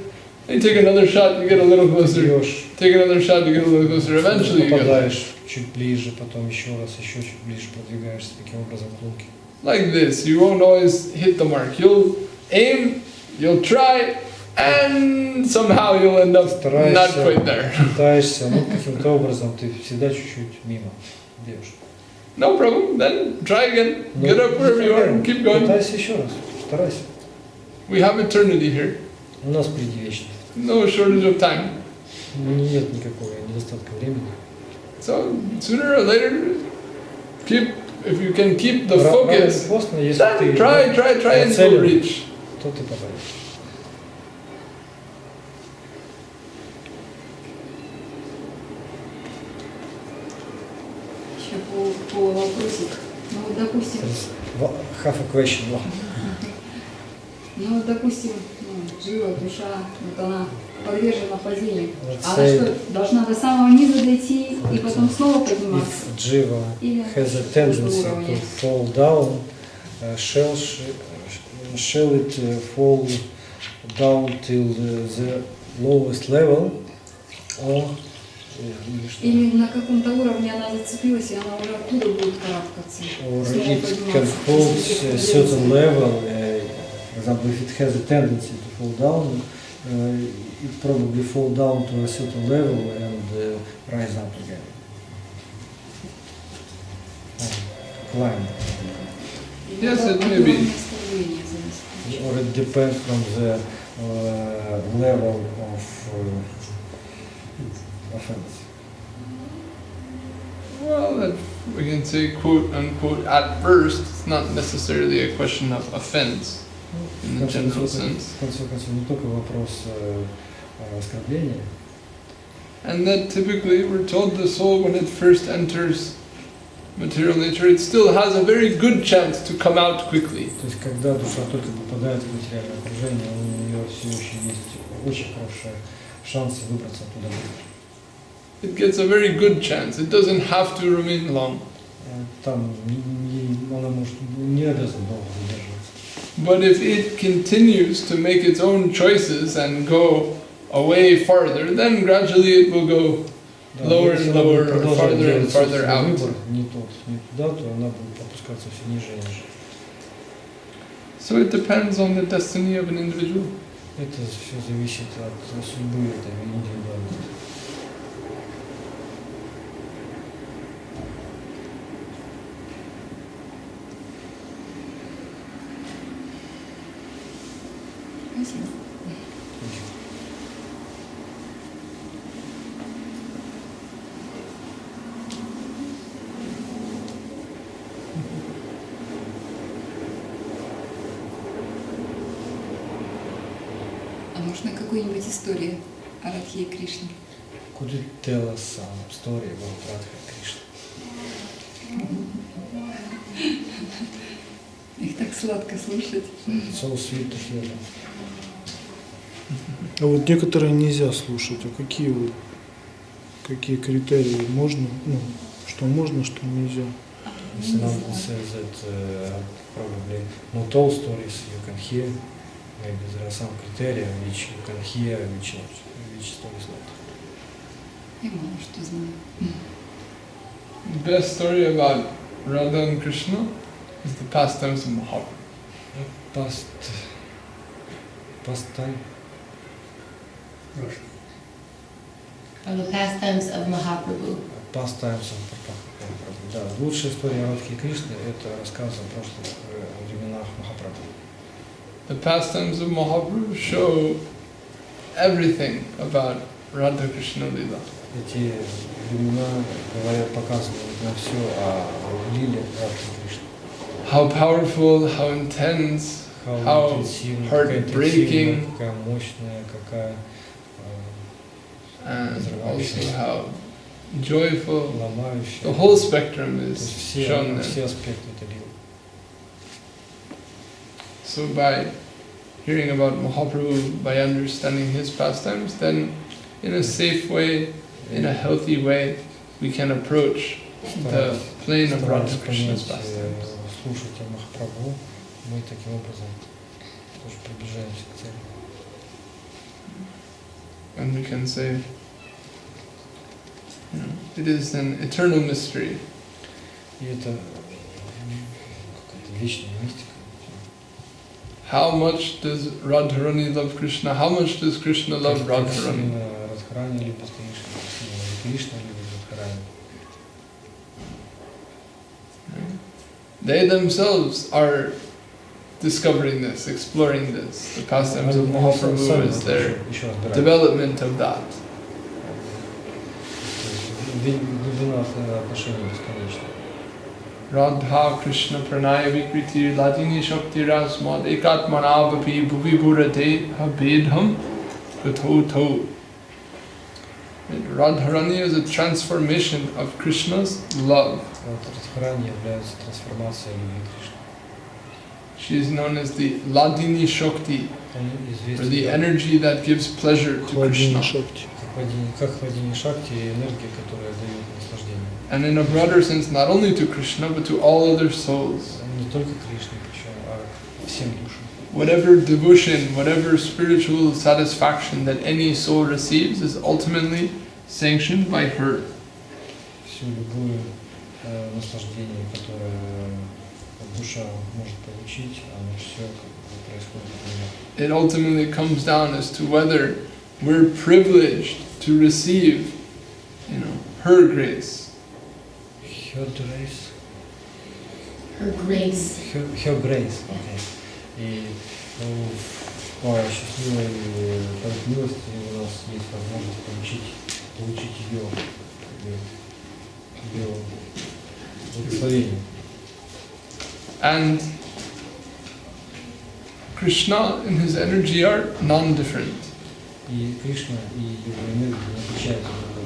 You take another shot, you get a little closer. Бьешь, Take another shot, you get a little closer. Eventually you get there. попадаешь чуть ближе, потом еще раз, еще чуть ближе продвигаешься таким образом к лунке. Like this, you won't always hit the mark. You'll aim, you'll try, and somehow you'll end up not quite there. Пытаешься, но каким-то образом ты всегда чуть-чуть мимо бьешь. No problem, then try again. Get up wherever you are and keep going. Пытайся еще раз, старайся. We have eternity here. У нас впереди вечность. No shortage of time. Нет никакого недостатка времени. So sooner or later, if you can keep the Рано или focus, поздно, если then ты try and you'll reach. то ты попадешь. Еще по вопросик. Ну вот, допустим, Half a question. ну вот, допустим, жива душа, вот она подвержена падению. Let's Она say что, должна до самого низа дойти и потом снова подниматься? if Jiva Или has a на tendency уровне? to fall down, shall it fall down till the lowest level, or или что? Или на каком-то уровне она зацепилась, и она уже оттуда будет карабкаться. Or снова it can подниматься. hold Если a это certain подвержена. level, for example, if it has a tendency to fall down, it probably fall down to a certain level and rise up again. Climb. Yes, it От may be. уровня оскорбления зависит. Or it depends from the level of offense. Well, that we can say, quote unquote, at first, it's not necessarily a question of offense in the general sense. В конце концов, не только вопрос оскорбления. And that typically, we're told the soul when it first enters material nature, it still has a very good chance to come out quickly. То есть, когда душа только попадает в материальное окружение, у нее все еще есть очень хороший шанс выбраться оттуда быстро. It gets a very good chance. It doesn't have to remain long. Там она может не обязана долго задерживаться. But if it continues to make its own choices and go away farther, then gradually it will go lower and lower, or farther and farther out. Выбор не тот, не туда, то она будет опускаться все ниже и ниже. So it depends on the destiny of an individual. Это все зависит от судьбы этой индивидуальности. Спасибо. А можно какую-нибудь историю о Радхе и Кришне? Could you tell us some story about Radha Krishna? Их так сладко слушать. So sweet to hear them. А вот некоторые нельзя слушать. А какие критерии можно, ну, что можно, что нельзя? Some says that probably not all stories you can hear. Maybe there are some criteria which you can hear, which stories not. Я мало что знаю. The best story about Radha and Krishna is the pastimes of Mahaprabhu. Past time. From the pastimes of Mahaprabhu. Pastimes of Prabhupada. Да, лучшая история Радхи и Кришны – это рассказ о прошлых временах Махапрабху. The pastimes of Mahaprabhu show everything about Radha Krishna Lila. Эти времена показывают на все о лиле Радхи Кришны. How powerful, how intense, how heartbreaking, какая мощная, какая and also how joyful. ломающая. The whole spectrum То is есть shown все there. аспекты этой лилы. So by hearing about Mahaprabhu, by understanding his pastimes, then in a safe way, in a healthy way, we can approach the plane of Radha Krishna's pastimes. Слушать о Махапрабху, мы таким образом тоже приближаемся к цели. And we can say, you know, it is an eternal mystery. И это какая-то вечная мистика. How much does Radharani love Krishna? How much does Krishna love Radharani? Радхарани любит Кришну, Кришна любит Радхарани. They themselves are discovering this, exploring this. The pastimes of Mahaprabhu is their development of that. Глубина отношений бесконечна. Radha Krishna Pranaya Vikriti Ladini Shakti Rasmad Ekatmanavapi Bhuvi Bhurate Habedham Kathoto. Radharani is a transformation of Krishna's love. Радхарани является трансформацией любви Кришны. She is known as the Ladini Shakti, Он or the известен energy that gives pleasure to Krishna. как Владини Шакти, энергия, которая дает наслаждение. And in a broader sense, not only to Krishna, but to all other souls. Не только Кришне, причем, а всем душам. Whatever devotion, whatever spiritual satisfaction that any soul receives is ultimately sanctioned by her. Всю любое наслаждение, которое душа может получить, оно все происходит от нее. It ultimately comes down as to whether we're privileged to receive, you know, her grace. Her grace. Her grace. Her grace. Okay. И по счастливой милости у нас есть возможность получить ее благословение. And Krishna in his energy are non-different. И Кришна и его энергия не отличаются друг от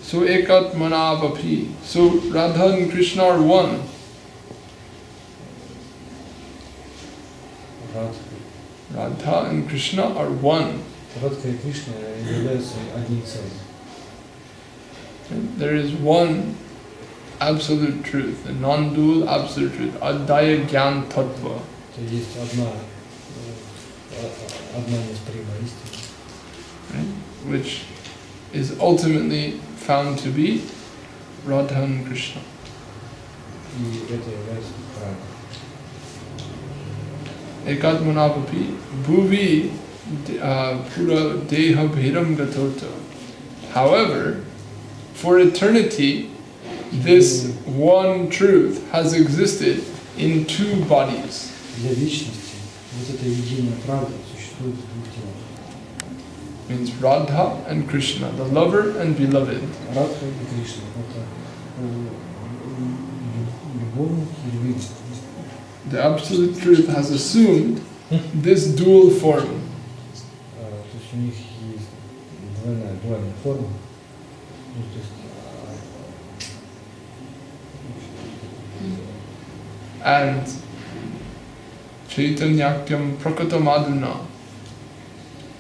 So ekatmanavapi. So Radha and Krishna are one. Radha and Krishna are one. Радха и Кришна являются одним целым. There is one absolute truth, a non-dual absolute truth, Adaya Gyan Tattva. То есть одна неоспоримая истина, Right? Which is ultimately found to be Radha and Krishna. и это является правильным. Ekatmanavapi bhuvi pura deha bhedam gatota. However, for eternity, this one truth has existed in two bodies. Для вечности вот эта единая правда существует в двух телах. Means Radha and Krishna, the lover and beloved. Радха и Кришна – это любовник и любимый. The absolute truth has assumed this dual form. То есть у них есть дуальная форма. Ну, то есть, And Chaitanyakyam Prakatamaduna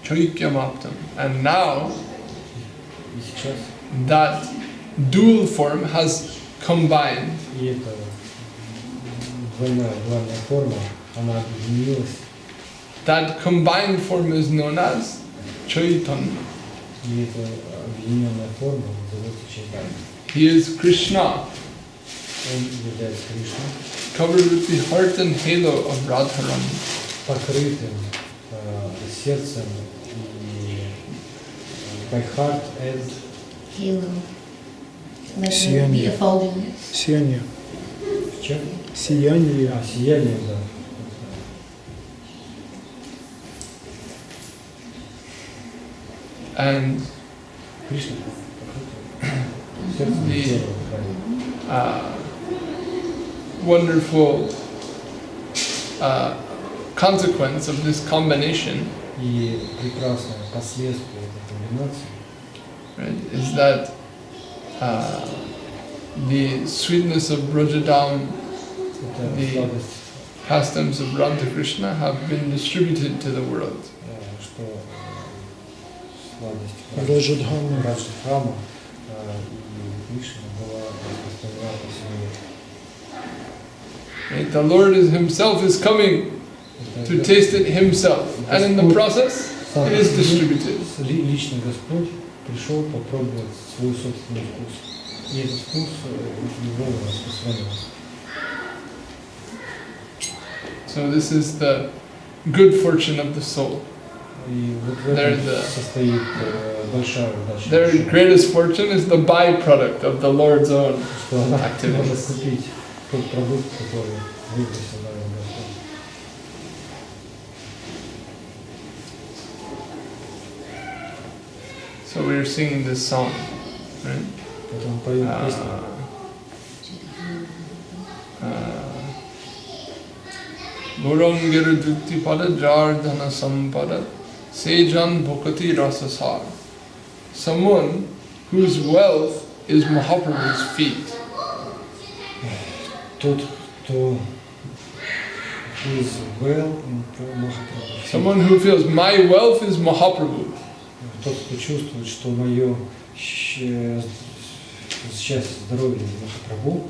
Chaikyamaptam. And now и сейчас that dual form has combined. и эта дуальная форма, она объединилась. That combined form is known as Chaitanya. И эта объединенная форма называется Чайтанья. He is Krishna, Он является Кришной, covered with the heart and halo of Radharani. покрытым сердцем и by heart and Halo. Like the Сияние. effulgence. Сияние. чем? Сияние. Сияние, да. And Кришна покрытым сердцем и телом, правильно. wonderful consequence of this combination, И прекрасное последствие этой комбинации right, is that the sweetness of Brajadam, это The- сладость, pastimes of Radha Krishna have been distributed to the world. что сладость Раджадхана. Раджадхана и Кришна была распространена по всему миру. Right? The Lord is Himself is coming to taste it Himself, and in the process, it is distributed. Лично Господь пришел попробовать свой собственный вкус. И этот вкус его распространен. So this is the good fortune of the soul. И вот в There этом the- состоит большая удача. Their души, greatest fortune is the byproduct of the Lord's own. что она activities. может купить тот продукт, который выбросил на Господь. So we are singing this song, right? Поэтому поет песню. Gaurangir Dukti Pada Jardhana Sampada Sejan Bhukati Rasasar. Someone whose wealth is Mahaprabhu's feet. Тот, кто is well in Mahaprabhu. Someone who feels my wealth is Mahaprabhu. Тот, кто чувствует, что мое счастье, здоровье Махапрабху,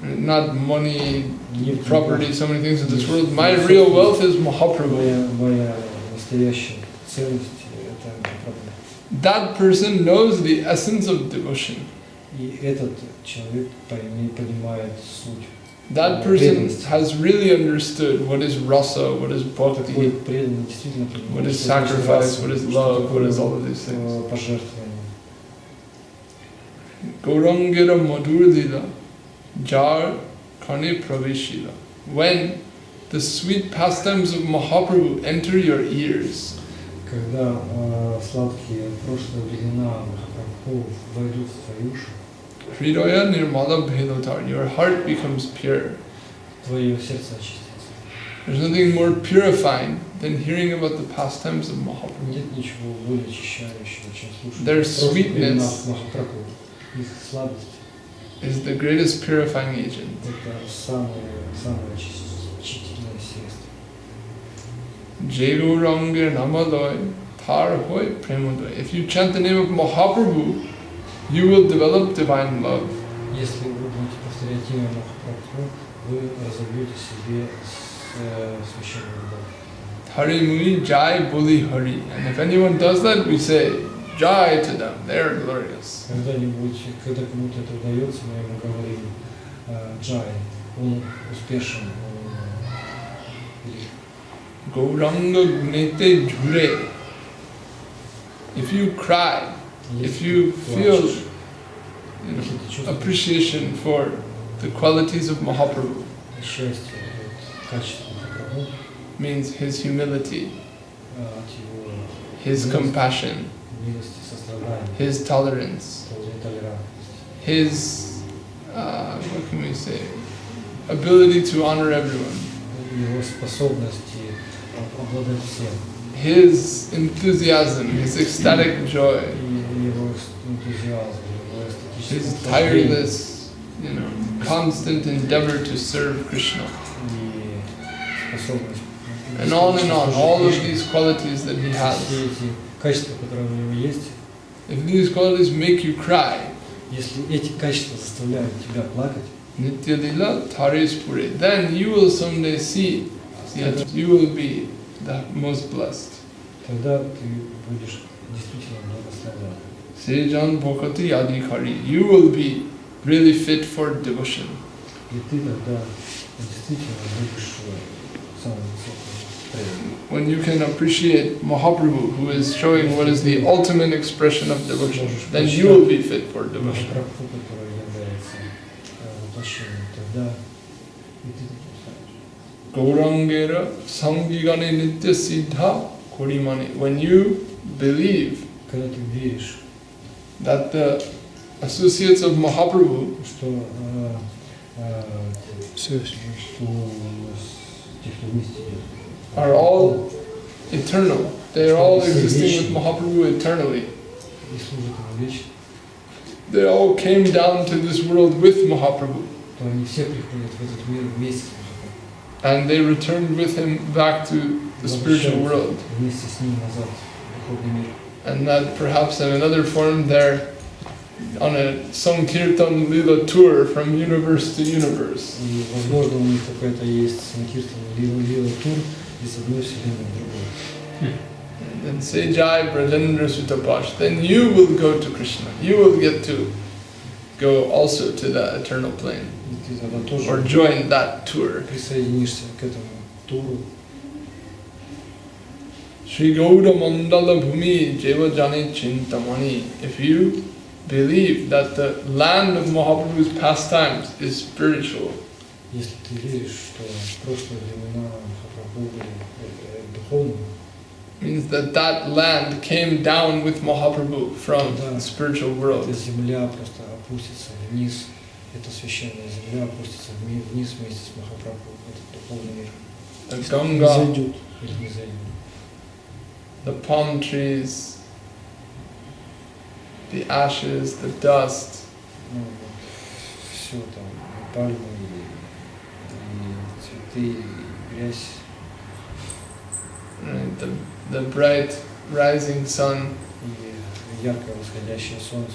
Not money, не property, so many things in this world. My real wealth is Mahaprabhu. моя настоящая ценность это Махапрабху. That person knows the essence of devotion. И этот человек понимает суть. That person has really understood what is rasa, what is bhakti, Такой преданный действительно понимает, what is что значит sacrifice, раса, what is что love, what такое, is all of these things. Пожертвование. Gaurangira madhurdila, jar kane praveshila. When the sweet pastimes of Mahaprabhu enter your ears, Когда сладкие прошлые времена Махапрабху войдут в твои уши, hridaya nirmala bhedotar, your heart becomes pure. твое сердце очистится. There's nothing more purifying than hearing about the pastimes of Mahaprabhu. Нет ничего более очищающего, чем слушать Their о прошлых временах sweetness. Махапрабху. их сладость is the greatest purifying agent. это самое очистительное средство. Jelu Range Namaloy Tar Hoy Premodoy. If you chant the name of Mahaprabhu, you will develop divine love. Если вы будете повторять имя Махапрабху, вы разовьете себе священную любовь. Hari Mui Jai Buli Hari. And if anyone does that, we say Jai to them. They are glorious. Когда-нибудь, когда кому-то это удается, мы ему говорим Джай, он успешен, он велик. Gauranga Gunete Jure. If you cry, if you feel appreciation for the qualities of Mahaprabhu, Счастье от качества Махапрабху, means his humility, от его his compassion, милости, сострадания, his tolerance, толерантности, his, what can we say, ability to honor everyone, его способности обладать всем, his enthusiasm, his ecstatic joy, и его энтузиазм, его his эстетическое tireless, constant endeavor to serve Krishna. и способность. And on, all of these qualities that he has. Все эти качества, которые у него есть, If these qualities make you cry, если эти качества заставляют тебя плакать, Nitya Lila Taris Pure, then you will someday see that you will be the most blessed. тогда ты будешь действительно благословлен. Sejan Bhakti Adhikari, you will be really fit for devotion. И ты тогда действительно будешь самым высоким преданным. When you can appreciate Mahaprabhu, who is showing what is the ultimate expression of devotion, then you will be fit for devotion. Махапрабху, который является воплощением, тогда и ты таким станешь. Gaurangera Sangigane Nitya Siddha Korimani. When you believe Когда ты веришь, that the associates of Mahaprabhu что Связь. тех, кто вместе идет, are all eternal. They are all existing with Mahaprabhu eternally. и служат ему вечно, They all came down to this world with Mahaprabhu. то они все приходят в этот мир вместе с Махапрабху. And they returned with him back to the spiritual world. Вместе с ним назад в духовный мир. And that perhaps in another form they're on a Sankirtan Lila tour from universe to universe. И, возможно, у них какой-то есть санкиртан, лила тур из одной вселенной в другую. And then say Jai Brajendra Sutapash. Then you will go to Krishna. You will get to go also to the eternal plane. И ты тогда Or тоже join that tour. присоединишься к этому туру. Shri Gaura Mandala Bhumi Jeva Jani Chintamani. If you believe that the land of Mahaprabhu's pastimes is spiritual, Если ты веришь, что прошлые времена Махапрабху были духовными, means that that land came down with Mahaprabhu from the spiritual эта world. земля просто опустится вниз, эта священная земля опустится вниз вместе с Махапрабху, этот духовный мир, The Не Ganga, зайдет. или не зайдет. the palm trees, the ashes, the dust, Ну, все там, и пальмы, и цветы, и грязь, right? The bright rising sun, и яркое восходящее солнце.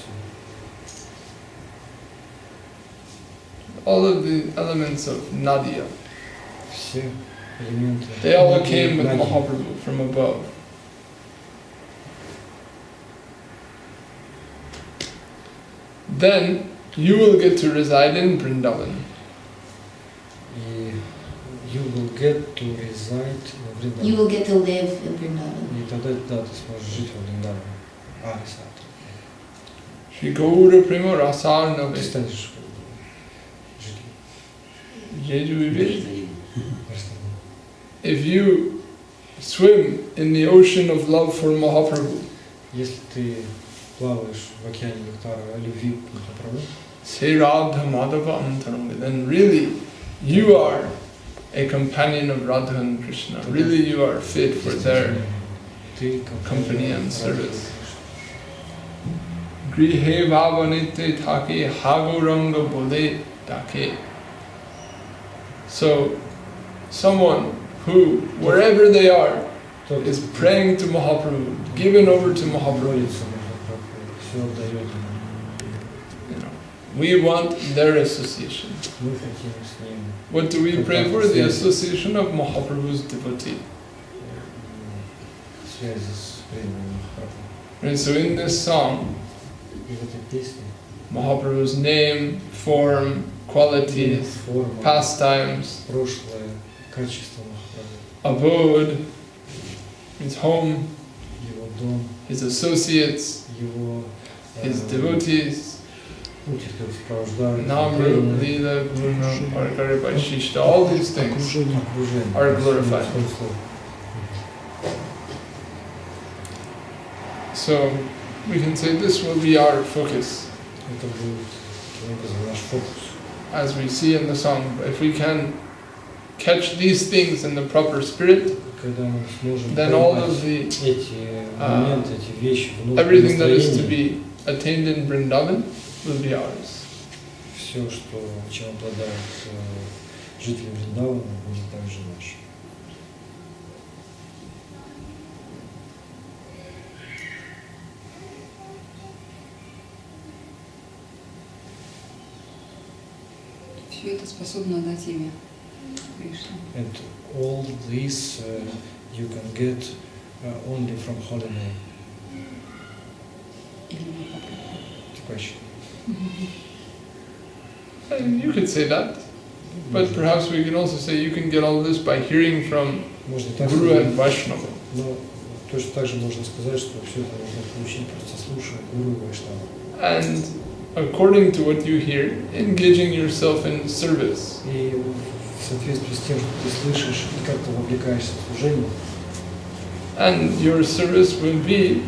all of the elements of Nadia, Все элементы. they all магии, came with магии. Mahaprabhu from above. Then you will get to reside in Vrindavan. И you will get to reside в Вриндаване. You will get to live in Vrindavan. И тогда, да, ты сможешь жить в Вриндаване. Reside. Shri Gaura Prema Rasa Ты Nave станешь жить Jeju Vivek. Гражданин. в Вриндаване. If you swim in the ocean of love for Mahaprabhu, Если ты плаваешь в океане нектара любви к Махапрабху, Say Radha Madhava Antaranga, then really you are a companion of Radha and Krishna. Really you are fit for their ты company and Радха service. grihe vavanite take haguranga bole dake. So, someone who, wherever they are, Тот is praying to Mahaprabhu, given over to Mahaprabhu. молится Махапрабху, все отдает ему. You know, we want their association. Мы хотим с ним What do we pray for? The association of Mahaprabhu's devotee. связи с преданным Махапрабху. And so in this song, И в этой песне Mahaprabhu's name, form, qualities, форма, pastimes, прошлое, качество Махапрабху, abode, his home, его дом, his associates, его his devotees, путь, кто сопровождает, Namru, Lila, Guna, Parkari, Vaishishta, all these things окружение, are glorified. Слово. So we can say this will be our focus. Это будет таким образом наш фокус. As we see in the song, if we can catch these things in the proper spirit, Когда мы сможем then all of поймать the эти моменты, эти вещи в нужном everything that is to настроении, be attained in Vrindavan will be ours. все, чем обладают жители Вриндавана, будет также наше. Все это способно дать имя Кришне. And all this you can get only from holy name. Или Махапрабху. The question. And you could say that, but perhaps we can also say you can get all this by hearing from Можно так Guru сказать, and Vaishnava. но точно так же можно сказать, что все это можно получить, просто слушая Гуру и Вайшнава. And according to what you hear, engaging yourself in service. И в соответствии с тем, что ты слышишь и как ты вовлекаешься в служение, And your service will be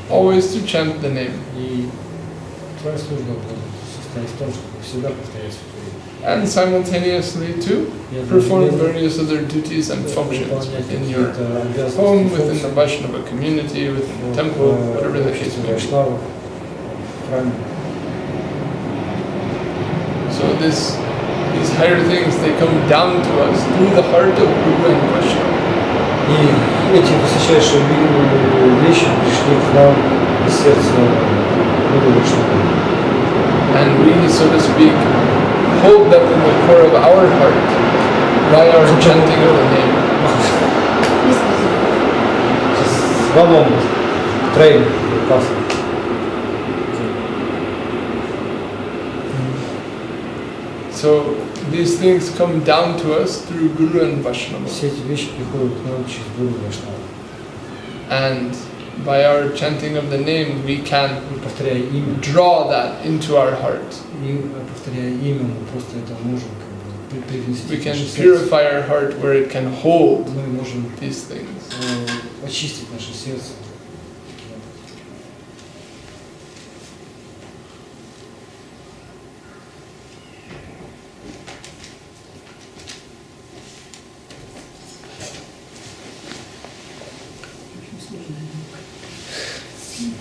always to chant the name. и твоя служба будет состоять в том, чтобы всегда повторять свое имя. And simultaneously to И perform одновременно various other duties and functions выполнять within your какие-то обязанности, home, within the функции Vaishnava community, within the temple, whatever the case обществе may be. вайшнавов, в храме. So these higher things, they come down to us through the heart of Guru and Vaishnava. И эти высочайшие вещи пришли к нам из сердца Гуру Вайшнава. And we, so to speak, hold them in the core of our heart by our chanting of the name. Два момента. Трейн, паса. So these things come down to us through Guru and Vaishnava. Все эти вещи приходят к нам через Гуру Вайшнава. And by our chanting of the name, we can И повторяя имя, draw that into our heart. и повторяя имя, мы просто это можем как бы привнести We в can наше сердце. purify our heart where it can hold Мы можем these things. очистить наше сердце.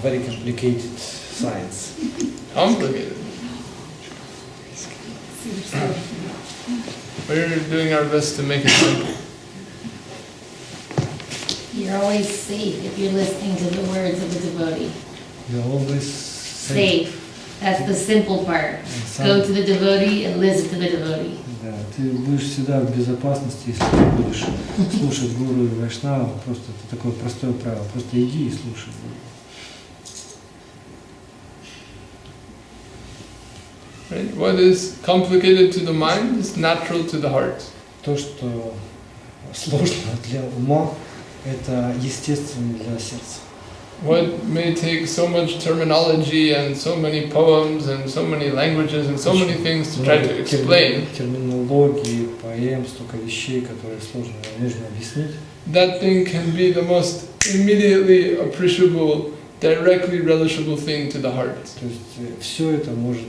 Very complicated science. Complicated. We're doing our best to make it simple. You're always safe if you're listening to the words of the devotee. You always say, Safe. That's the simple part. Go to the devotee and listen to the devotee. да, ты будешь всегда в безопасности, если ты будешь слушать Гуру и Вайшнава. Просто это такое простое правило. Просто иди и слушай Гуру. Right? What is complicated to the mind is natural to the heart. То, что сложно для ума, это естественно для сердца. What may take so much terminology and so many poems and so many languages and so many things to try to explain, Терминологии, поэм, столько вещей, которые сложно нужно объяснить. that thing can be the most immediately appreciable, directly relishable thing to the heart. То есть все это может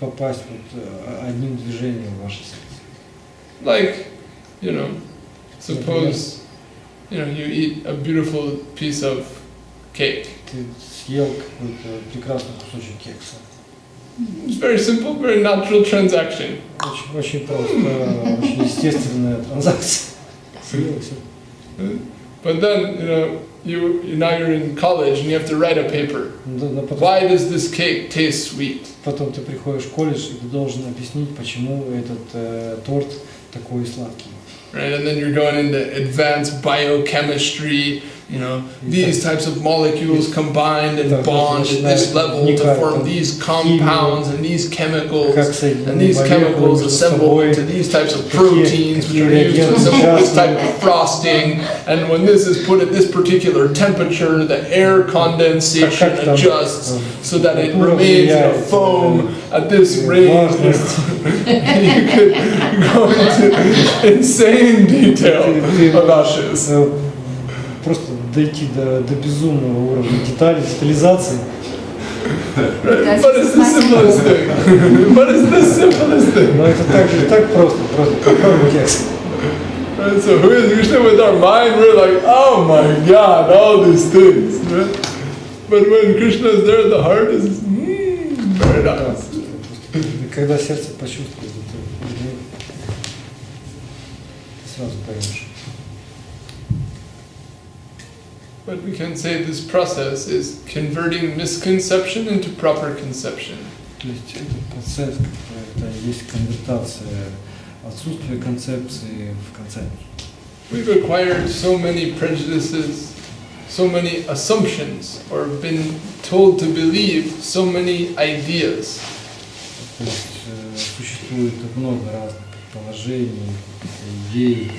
попасть вот одним движением в ваше сердце. Like, suppose, you eat a beautiful piece of cake. Ты съел какой-то прекрасный кусочек кекса. It's very simple, very natural transaction. Очень, очень просто, очень естественная транзакция. Съел и всё. But then, now you're in college and you have to write a paper. Да, потом, Why does this cake taste sweet? потом ты приходишь в колледж и ты должен объяснить, почему этот торт такой сладкий. Right, and then you're going into advanced biochemistry, these types of molecules combined and bond at this level to form these compounds and these chemicals, and these chemicals assemble into these types of proteins which are used to assemble this type of frosting, and when this is put at this particular temperature, the air condensation adjusts so that it remains in a foam at this range. You could go into insane detail about this. Просто дойти до безумного уровня детализации. But it's the simplest thing. But it's the simplest thing. Но это так просто попробуй кекс. Right, so usually with our mind we're like, oh my God, all these things. Right? But when Krishna is there, the heart is very nice. Когда сердце почувствует, ты сразу поймешь. But we can say this process is converting misconception into proper conception. То есть этот процесс, это есть конвертация отсутствия концепции в концепцию. We've acquired so many prejudices, so many assumptions, or been told to believe so many ideas. То есть существует много разных предположений, идей.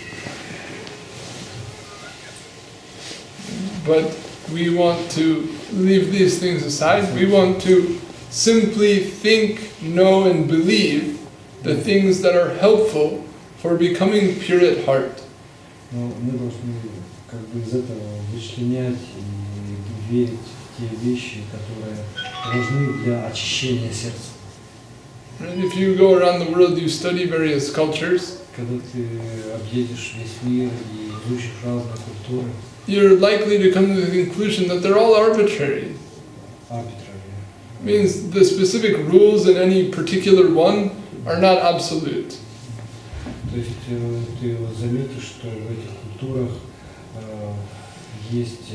But we want to leave these things aside. We want to simply think, know, and believe the things that are helpful for becoming pure at heart. Но мы должны из этого вычленять и верить в те вещи, которые важны для очищения сердца. And if you go around the world, you study various cultures, Когда ты объедешь весь мир и изучишь разные культуры, you're likely to come to the conclusion that they're all arbitrary. arbitrary. Means the specific rules in any particular one are not absolute. То есть ты заметишь, что в этих культурах есть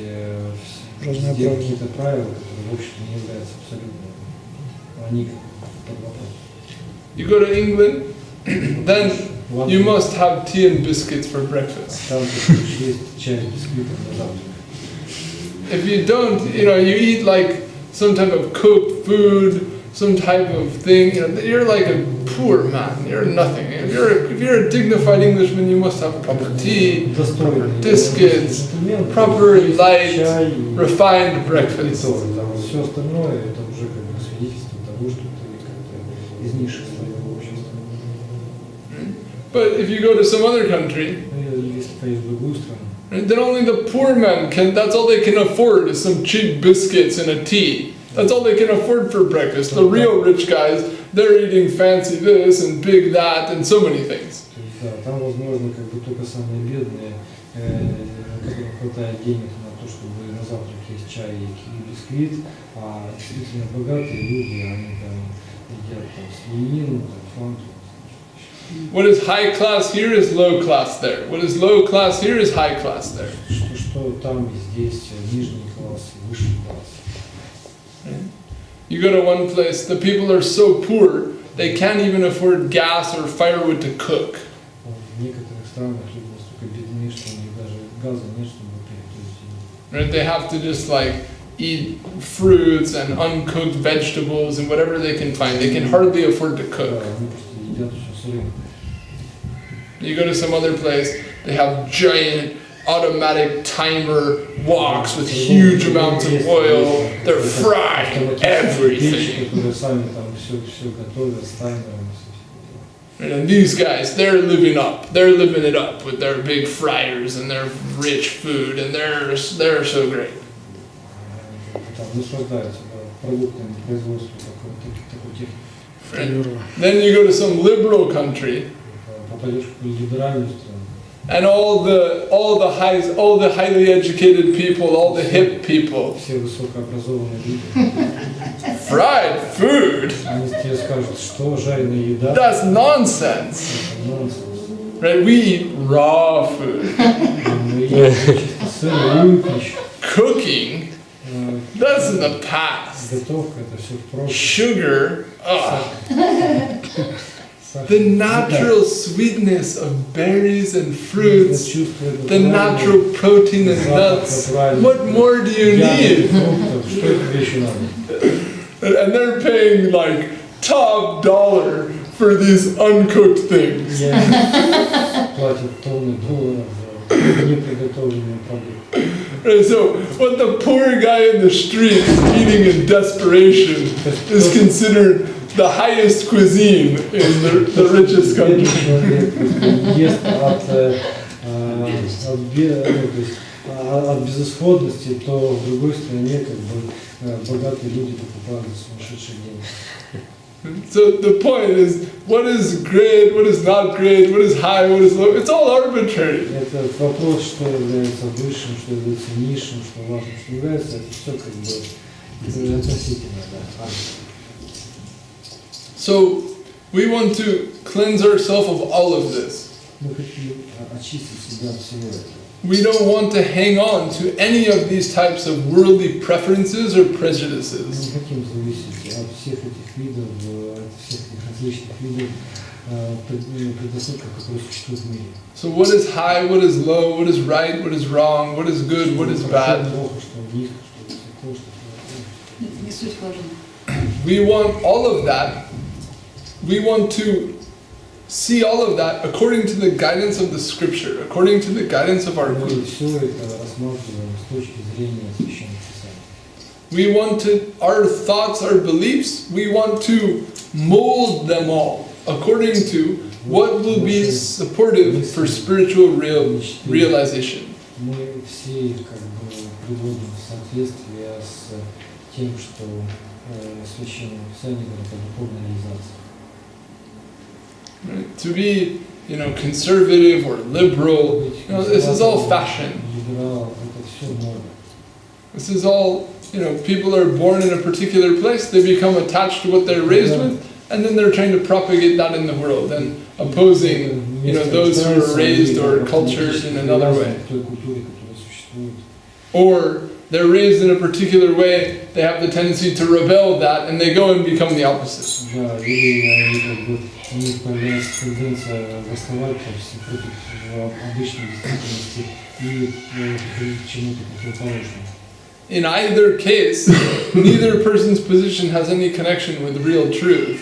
везде какие-то правила, которые в общем не являются абсолютными. Они под вопросом. You go to England, then you must have tea and biscuits for breakfast. Там ты будешь есть чай с бисквитом на завтрак. If you don't, you eat like some type of cooked food, some type of thing, you're like a poor man, you're nothing. If you're a dignified Englishman, you must have proper tea, proper biscuits, proper light, refined breakfast. Все остальное это уже как бы свидетельство того, что ты как-то из ниши своего общества. But if you go to some other country, Если поедешь в другую страну, then only the poor men that's all they can afford is some cheap biscuits and a tea. That's all they can afford for breakfast. The real rich guys, they're eating fancy this and big that and so many things. то есть, да, там возможно как бы только самые бедные, которым хватает денег на то, чтобы на завтрак есть чай и бисквит, а действительно богатые люди, они там едят свинину, фанту. What is high class here is low class there. What is low class here is high class there. Что там и здесь нижний класс и высший класс. You go to one place, the people are so poor, they can't even afford gas or firewood to cook. В некоторых странах люди настолько бедны, что у них даже газа нет, чтобы приготовить еду. Right? They have to just eat fruits and uncooked vegetables and whatever they can find. They can hardly afford to cook. Они просто едят все с рынка. You go to some other place, they have giant automatic timer woks with huge amounts of oil. They're frying everything. Которые сами там все готовят с таймером. And these guys, they're living it up with their big fryers and their rich food, and they're so great. Там наслаждаются продуктами производства такой техники. Then you go to some liberal country, Попадешь в либеральную страну. and all the highly educated people, all the hip people. Все высокообразованные люди. Fried food? Они тебе скажут, что жареная еда. That's nonsense. Это нонсенс. Right? We eat raw food. Мы едим сырую пищу. Cooking? That's in the past. Готовка это все в прошлом. Sugar? Ugh. Сахар. The natural sweetness of berries and fruits, Чувство это the natural protein and nuts. What more do you need? фруктов, что тебе еще надо? And they're paying like top dollar for these uncooked things. Платят тонны долларов за неприготовленные продукты. Right, so what the poor guy in the street eating in desperation is considered the highest cuisine in the richest country. Человек ест от безысходности, то в другой стране как бы богатые люди покупают за сумасшедшие деньги. So the point is, what is great, what is not great, what is high, what is low, it's all arbitrary. Это вопрос, что является высшим, что является низшим, что важным, что не является, это все как бы относительно, да. So we want to cleanse ourselves of all of this. Мы хотим очистить себя от всего этого. We don't want to hang on to any of these types of worldly preferences or Мы prejudices. не хотим зависеть от всех этих видов, от всех этих различных видов предрассудков, которые существуют в мире. So what is high, what is low, what is right, what is wrong, what is good, what is bad. Что плохо, что низко, что высоко, что плохо. Не суть важна. We want all of that. We want to see all of that according to the guidance of the scripture, according to the guidance of our Мы guru. все это рассматриваем с точки зрения священных писаний. We want to, our thoughts, our beliefs, we want to mold them all according to what will be supportive for spiritual realization. Мы все их как бы приводим в соответствие с тем, что священное писание говорит о духовной реализации. Right? To be, conservative or liberal, this is all fashion. Либерал, это все мода. This is all, people are born in a particular place, they become attached to what they're raised with, and then they're trying to propagate that in the world and opposing, those who are raised or cultured in another way. Or they're raised in a particular way, they have the tendency to rebel that, and they go and become the opposite. Да, или как бы у них появляется тенденция восставать против обычной действительности и приходить к чему-то противоположному. In either case, neither person's position has any connection with real truth.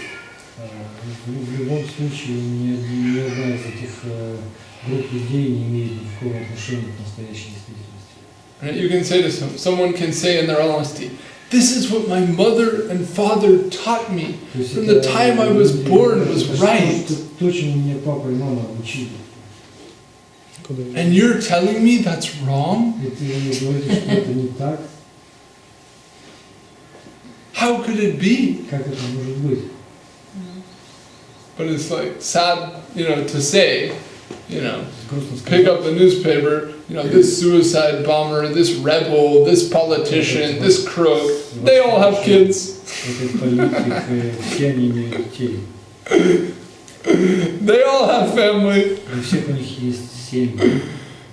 В любом случае, ни одна из этих групп людей не имеет никакого отношения к настоящей действительности. Right? You can say to someone can say in their honesty, this is what my mother and father taught me from the time I was born was right. То, чему меня папа и мама учили. And you're telling me that's wrong? И ты мне говоришь, что это не так? How could it be? Как это может быть? But it's like sad, to say, pick up the newspaper, this suicide bomber, this rebel, this politician, this crook, they all have kids. Все они имеют детей. They all have family. У всех у них есть семьи.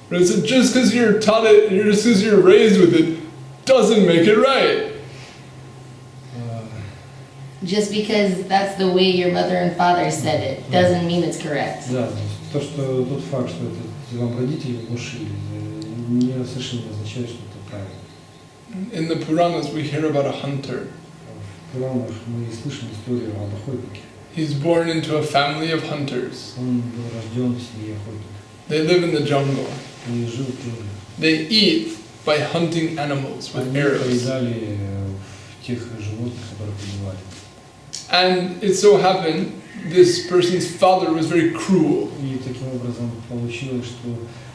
Right? So just because you're taught it, just because you're raised with it, doesn't make it right. Just because that's the way your mother and father said it doesn't mean it's correct. Да, тот факт, что это вам родители внушили, не совершенно не означает, что это правильно. In the Puranas, we hear about a hunter. В Пуранах мы слышим историю об охотнике. He's born into a family of hunters. Он был рожден в семье охотника. They live in the jungle. И жил в джунглях. They eat by hunting animals with Они arrows. поедали тех животных, которых убивали. And it so happened, this person's father was very cruel. И таким образом получилось, что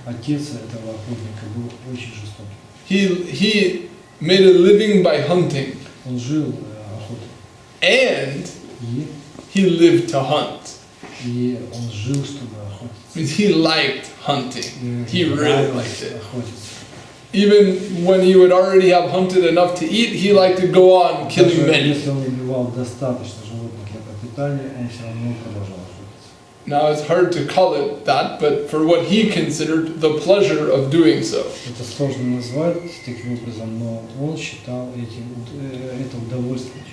отец этого охотника был очень жестокий. He made a living by hunting, Он жил охотой. and И he lived to hunt. И он жил, чтобы охотиться. I mean, he liked hunting. И He really нравилось liked it. охотиться. Even when he would already have hunted enough to eat, he liked to go on killing Даже many. если он убивал достаточно животных для пропитания, он все равно продолжал охотиться. Now it's hard to call it that, but for what he considered the pleasure of doing so. Это сложно назвать таким образом, но он считал это удовольствием.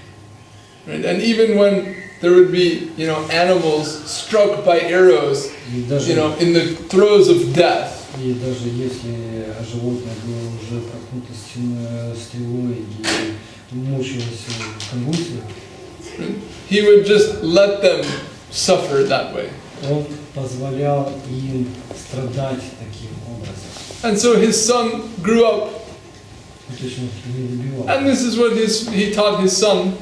Right? And even when there would be, animals struck by arrows, И даже, in the throes of death, и даже если животное было уже проткнуто стрелой и мучилось в конвульсиях, he would just let them suffer that way. он позволял им страдать таким образом. And so his son grew up, То есть он их не убивал. and this is what he taught his son.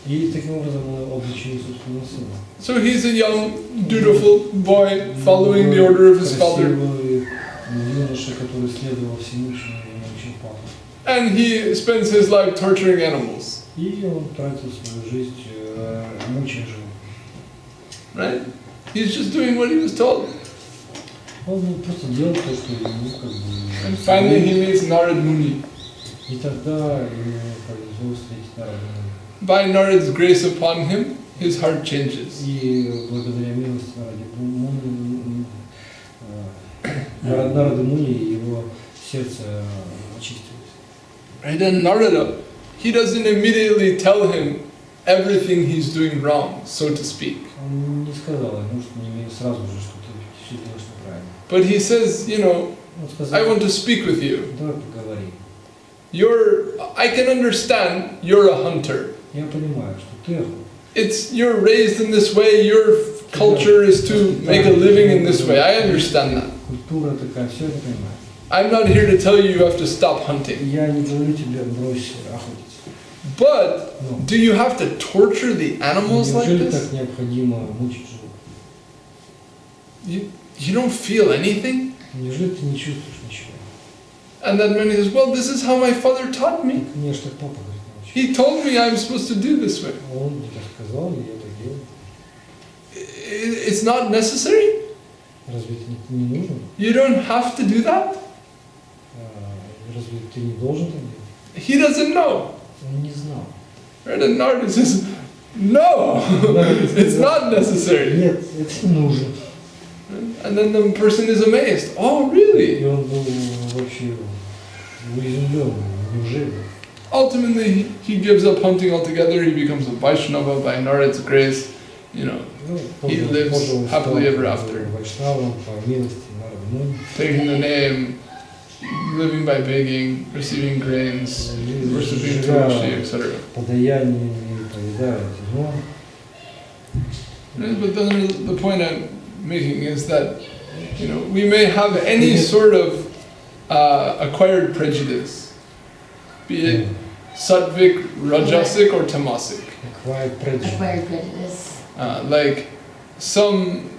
И таким образом он обучил собственного сына. So he's a young, dutiful boy following the order of his father. Красивый юноша, который следовал всему, чему его научил папа. And he spends his life torturing animals. И он тратил свою жизнь, мучая животных. Right? He's just doing what he was told. Он просто делал то, что ему как бы... And finally he meets Narad Muni. И тогда ему повезло встретить Нарада. By Narad's grace upon him, his heart changes. И благодаря милости Нарада Муни его сердце очистилось. Right? And Narada, he doesn't immediately tell him everything he's doing wrong, so to speak. Он не сказал ему, что не имеет сразу же, что ты все делаешь неправильно. But he says, Он сказал, I want to speak with you. давай поговорим. I can understand you're a hunter. Я понимаю, что ты охотник. You're raised in this way, your culture is to make a living in this way. I understand that. Культура такая, все это понимаю. I'm not here to tell you you have to stop hunting. Я не говорю тебе брось охотиться. But do you have to torture the animals like Неужели this? так необходимо мучить животных? You don't feel anything? Неужели ты не чувствуешь ничего? And then Mani says, well, this is how my father taught me. Так мне ж так папа говорит, научил. He told me I'm supposed to do this way. Он мне так сказал, и я так делаю. It's not necessary? Разве это не нужно? You don't have to do that? Разве ты не должен так делать? He doesn't know. Он не знал. Right? And Narada says, no, it's not necessary. Нет, это не нужно. And then the person is amazed. Oh, really? И он был вообще изумлен. Неужели? Ultimately, he gives up hunting altogether. He becomes a Vaishnava by Narad's grace. He lives happily ever after, Вайшнавом по милости Нарада Муни. taking the name, living by begging, receiving grains, worshipping Tulasji, etc. Подаяниями, повидая зерно. But then the point I'm making is that we may have any sort of acquired prejudice, be it sattvic, rajasic, or tamasic. Acquired prejudice. Acquired prejudice. Like some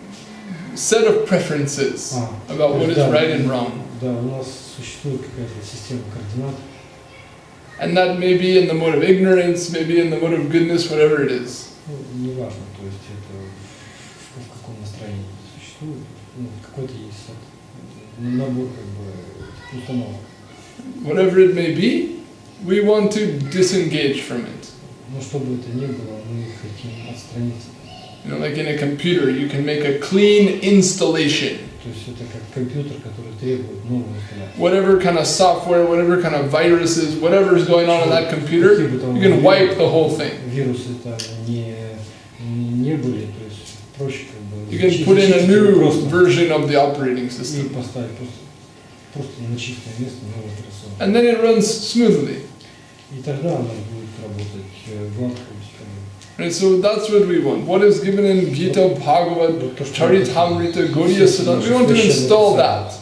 set of preferences about what is right and wrong. Да, у нас существует какая-то система координат. And that may be in the mode of ignorance, maybe in the mode of goodness, whatever it is. Неважно, то есть это в каком настроении существует. Какой-то есть набор как бы установок. Whatever it may be, we want to disengage from it. Но что бы это ни было, мы хотим отстраниться. Like in a computer, you can make a clean installation. То есть это как компьютер, который требует новую инсталляцию. Whatever kind of software, whatever kind of viruses, whatever is going on in that computer, you can wipe the whole thing. Вирусы там не были, то есть проще как бы. You can put in a new version of the operating И system. поставить просто на чистое место новую операционную. And then it runs smoothly. И тогда она будет работать гладко, без проблем. And so that's what we want. What is given in Gita, Bhagavad, Charitamrita, Gaudiya Siddhanta, we want to install that.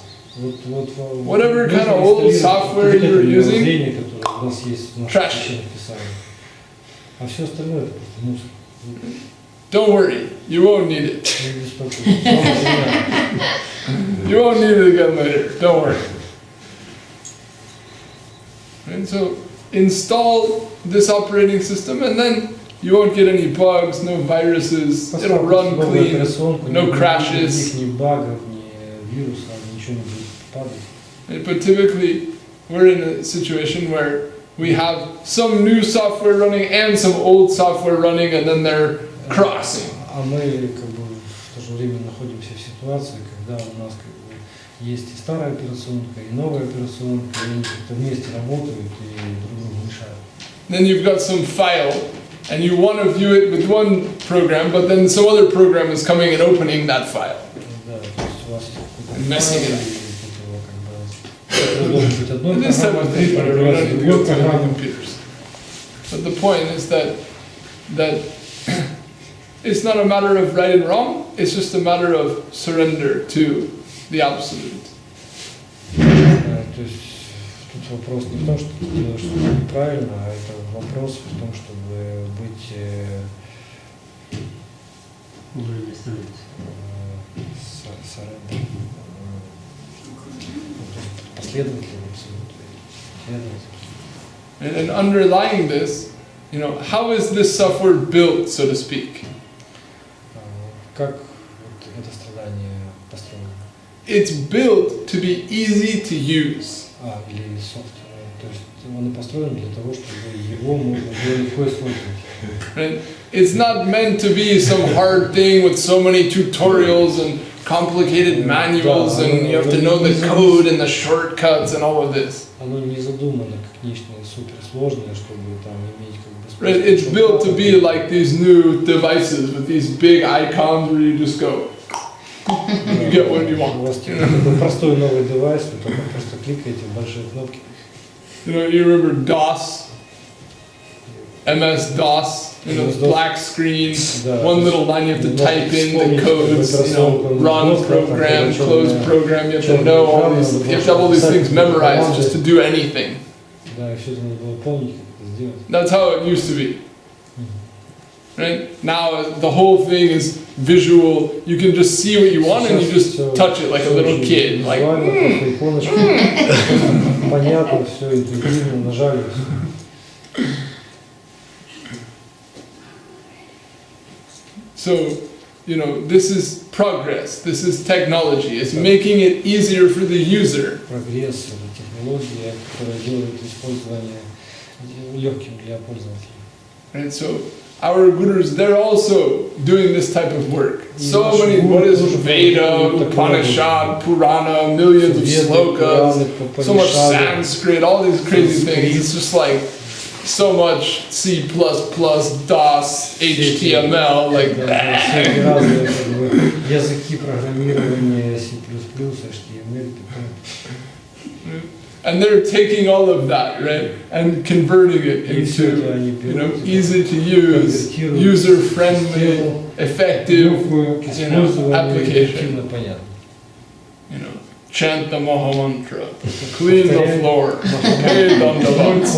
Whatever kind of old software you're using, trash it. А все остальное это просто мусор. Don't worry, you won't need it. You won't need it again later, don't worry. And so install this operating system, and then you won't get any bugs, no viruses, it'll run clean, no crashes. Ни багов, ни вирусов, ничего не будет падать. But typically, we're in a situation where we have some new software running and some old software running, and then they're crossing. А мы как бы в то же время находимся в ситуации, когда у нас как бы есть и старая операционка, и новая операционка, и они как-то вместе работают и друг другу мешают. Then you've got some file, and you want to view it with one program, but then some other program is coming and opening that file. Да, то есть у вас And messing it up. это должен быть одной This type of thing, whatever, we don't need to go through the программой. computers. But the point is that it's not a matter of right and wrong, it's just a matter of surrender to the Absolute. То есть тут вопрос не в том, что ты делаешь что-то неправильно, а это вопрос в том, чтобы быть последовательным абсолютно. And underlying this, you know, how is this software built, so to speak? Как вот это страдание построено? It's built to be easy to use. Или софт. То есть он построен для того, чтобы его можно было легко использовать. Right? It's not meant to be some hard thing with so many tutorials and complicated manuals and you have to know the code and the shortcuts and all of this. Оно не задумано как нечто суперсложное, чтобы там иметь как бы. Right? It's built to be like these new devices with these big icons where you just go. You get what you want. У вас такой простой новый девайс, вы только просто кликаете в большие кнопки. You know, you remember DOS, MS-DOS, you know, black screen, one little line you have to type in the codes, you know, run program, close program, you have to know all these, you have to have all these things memorized just to do anything. Да, и все это надо было помнить, как это сделать. That's how it used to be. Right? Now the whole thing is visual, you can just see what you want and you just touch it like a little kid. Like, понятно, все интуитивно, нажали. So, you know, this is progress, this is technology, it's making it easier for the user. Прогресс, это технология, которая делает использование легким для пользователя. Right? So, our gurus, they're also doing this type of work. So many, what is Veda, Upanishad, Purana, millions of slokas, so much Sanskrit, all these crazy things. It's just like so much C++, DOS, HTML, like that. Языки программирования, C++, HTML, And they're taking all of that, right, and converting it into, you know, easy to use, user-friendly, effective, you know, application. You know, chant the Maha Mantra, clean the floor, pay dandavats.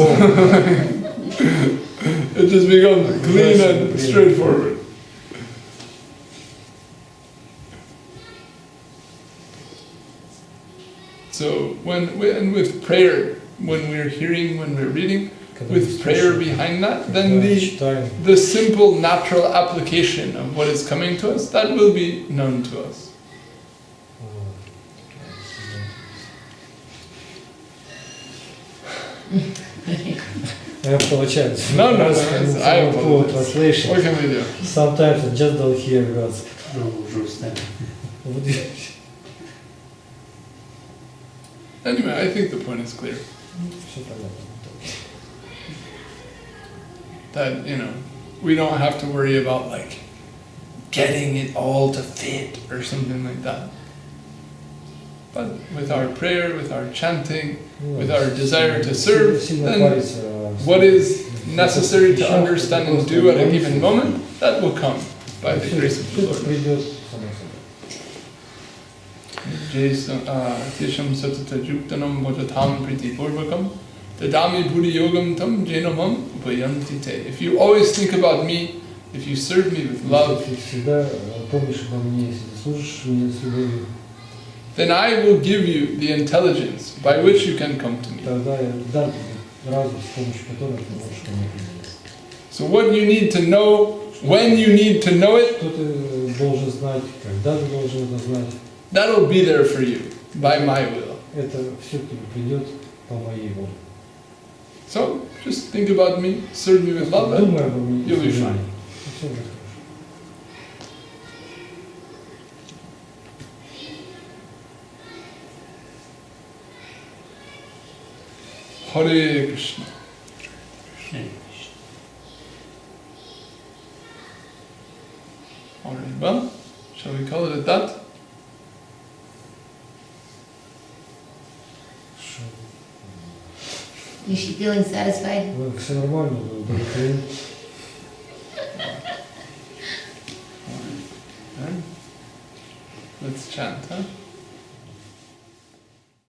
It just becomes clean and straightforward. So and with prayer, when we're hearing, when we're reading, with prayer behind that, then the simple natural application of what is coming to us, that will be known to us. I apologize. No, I apologize. Translation. What can we do? Sometimes I just don't hear words. Anyway, I think the point is clear. That, you know, we don't have to worry about like getting it all to fit or something like that. But with our prayer, with our chanting, with our desire to serve, then what is necessary to understand and do at a given moment, that will come by the grace of the Lord. Tesham satata juktanam vajatam priti purvakam tadami buddhi yogam tam jenamam upayanti te. If you always think about me, if you serve me with love, then I will give you the intelligence by which you can come to me. So what you need to know, when you need to know it, Что ты должен знать, когда ты должен это знать, that'll be there for you by my will. это все к тебе придет по моей воле. So just think about me, serve me with love, and Думай обо мне, you'll be служи fine. мне. И всё будет хорошо. Hare Krishna. Alright, well, shall we call it at that? Is she feeling satisfied? Все нормально, удовлетворен. Alright. Let's chant, huh?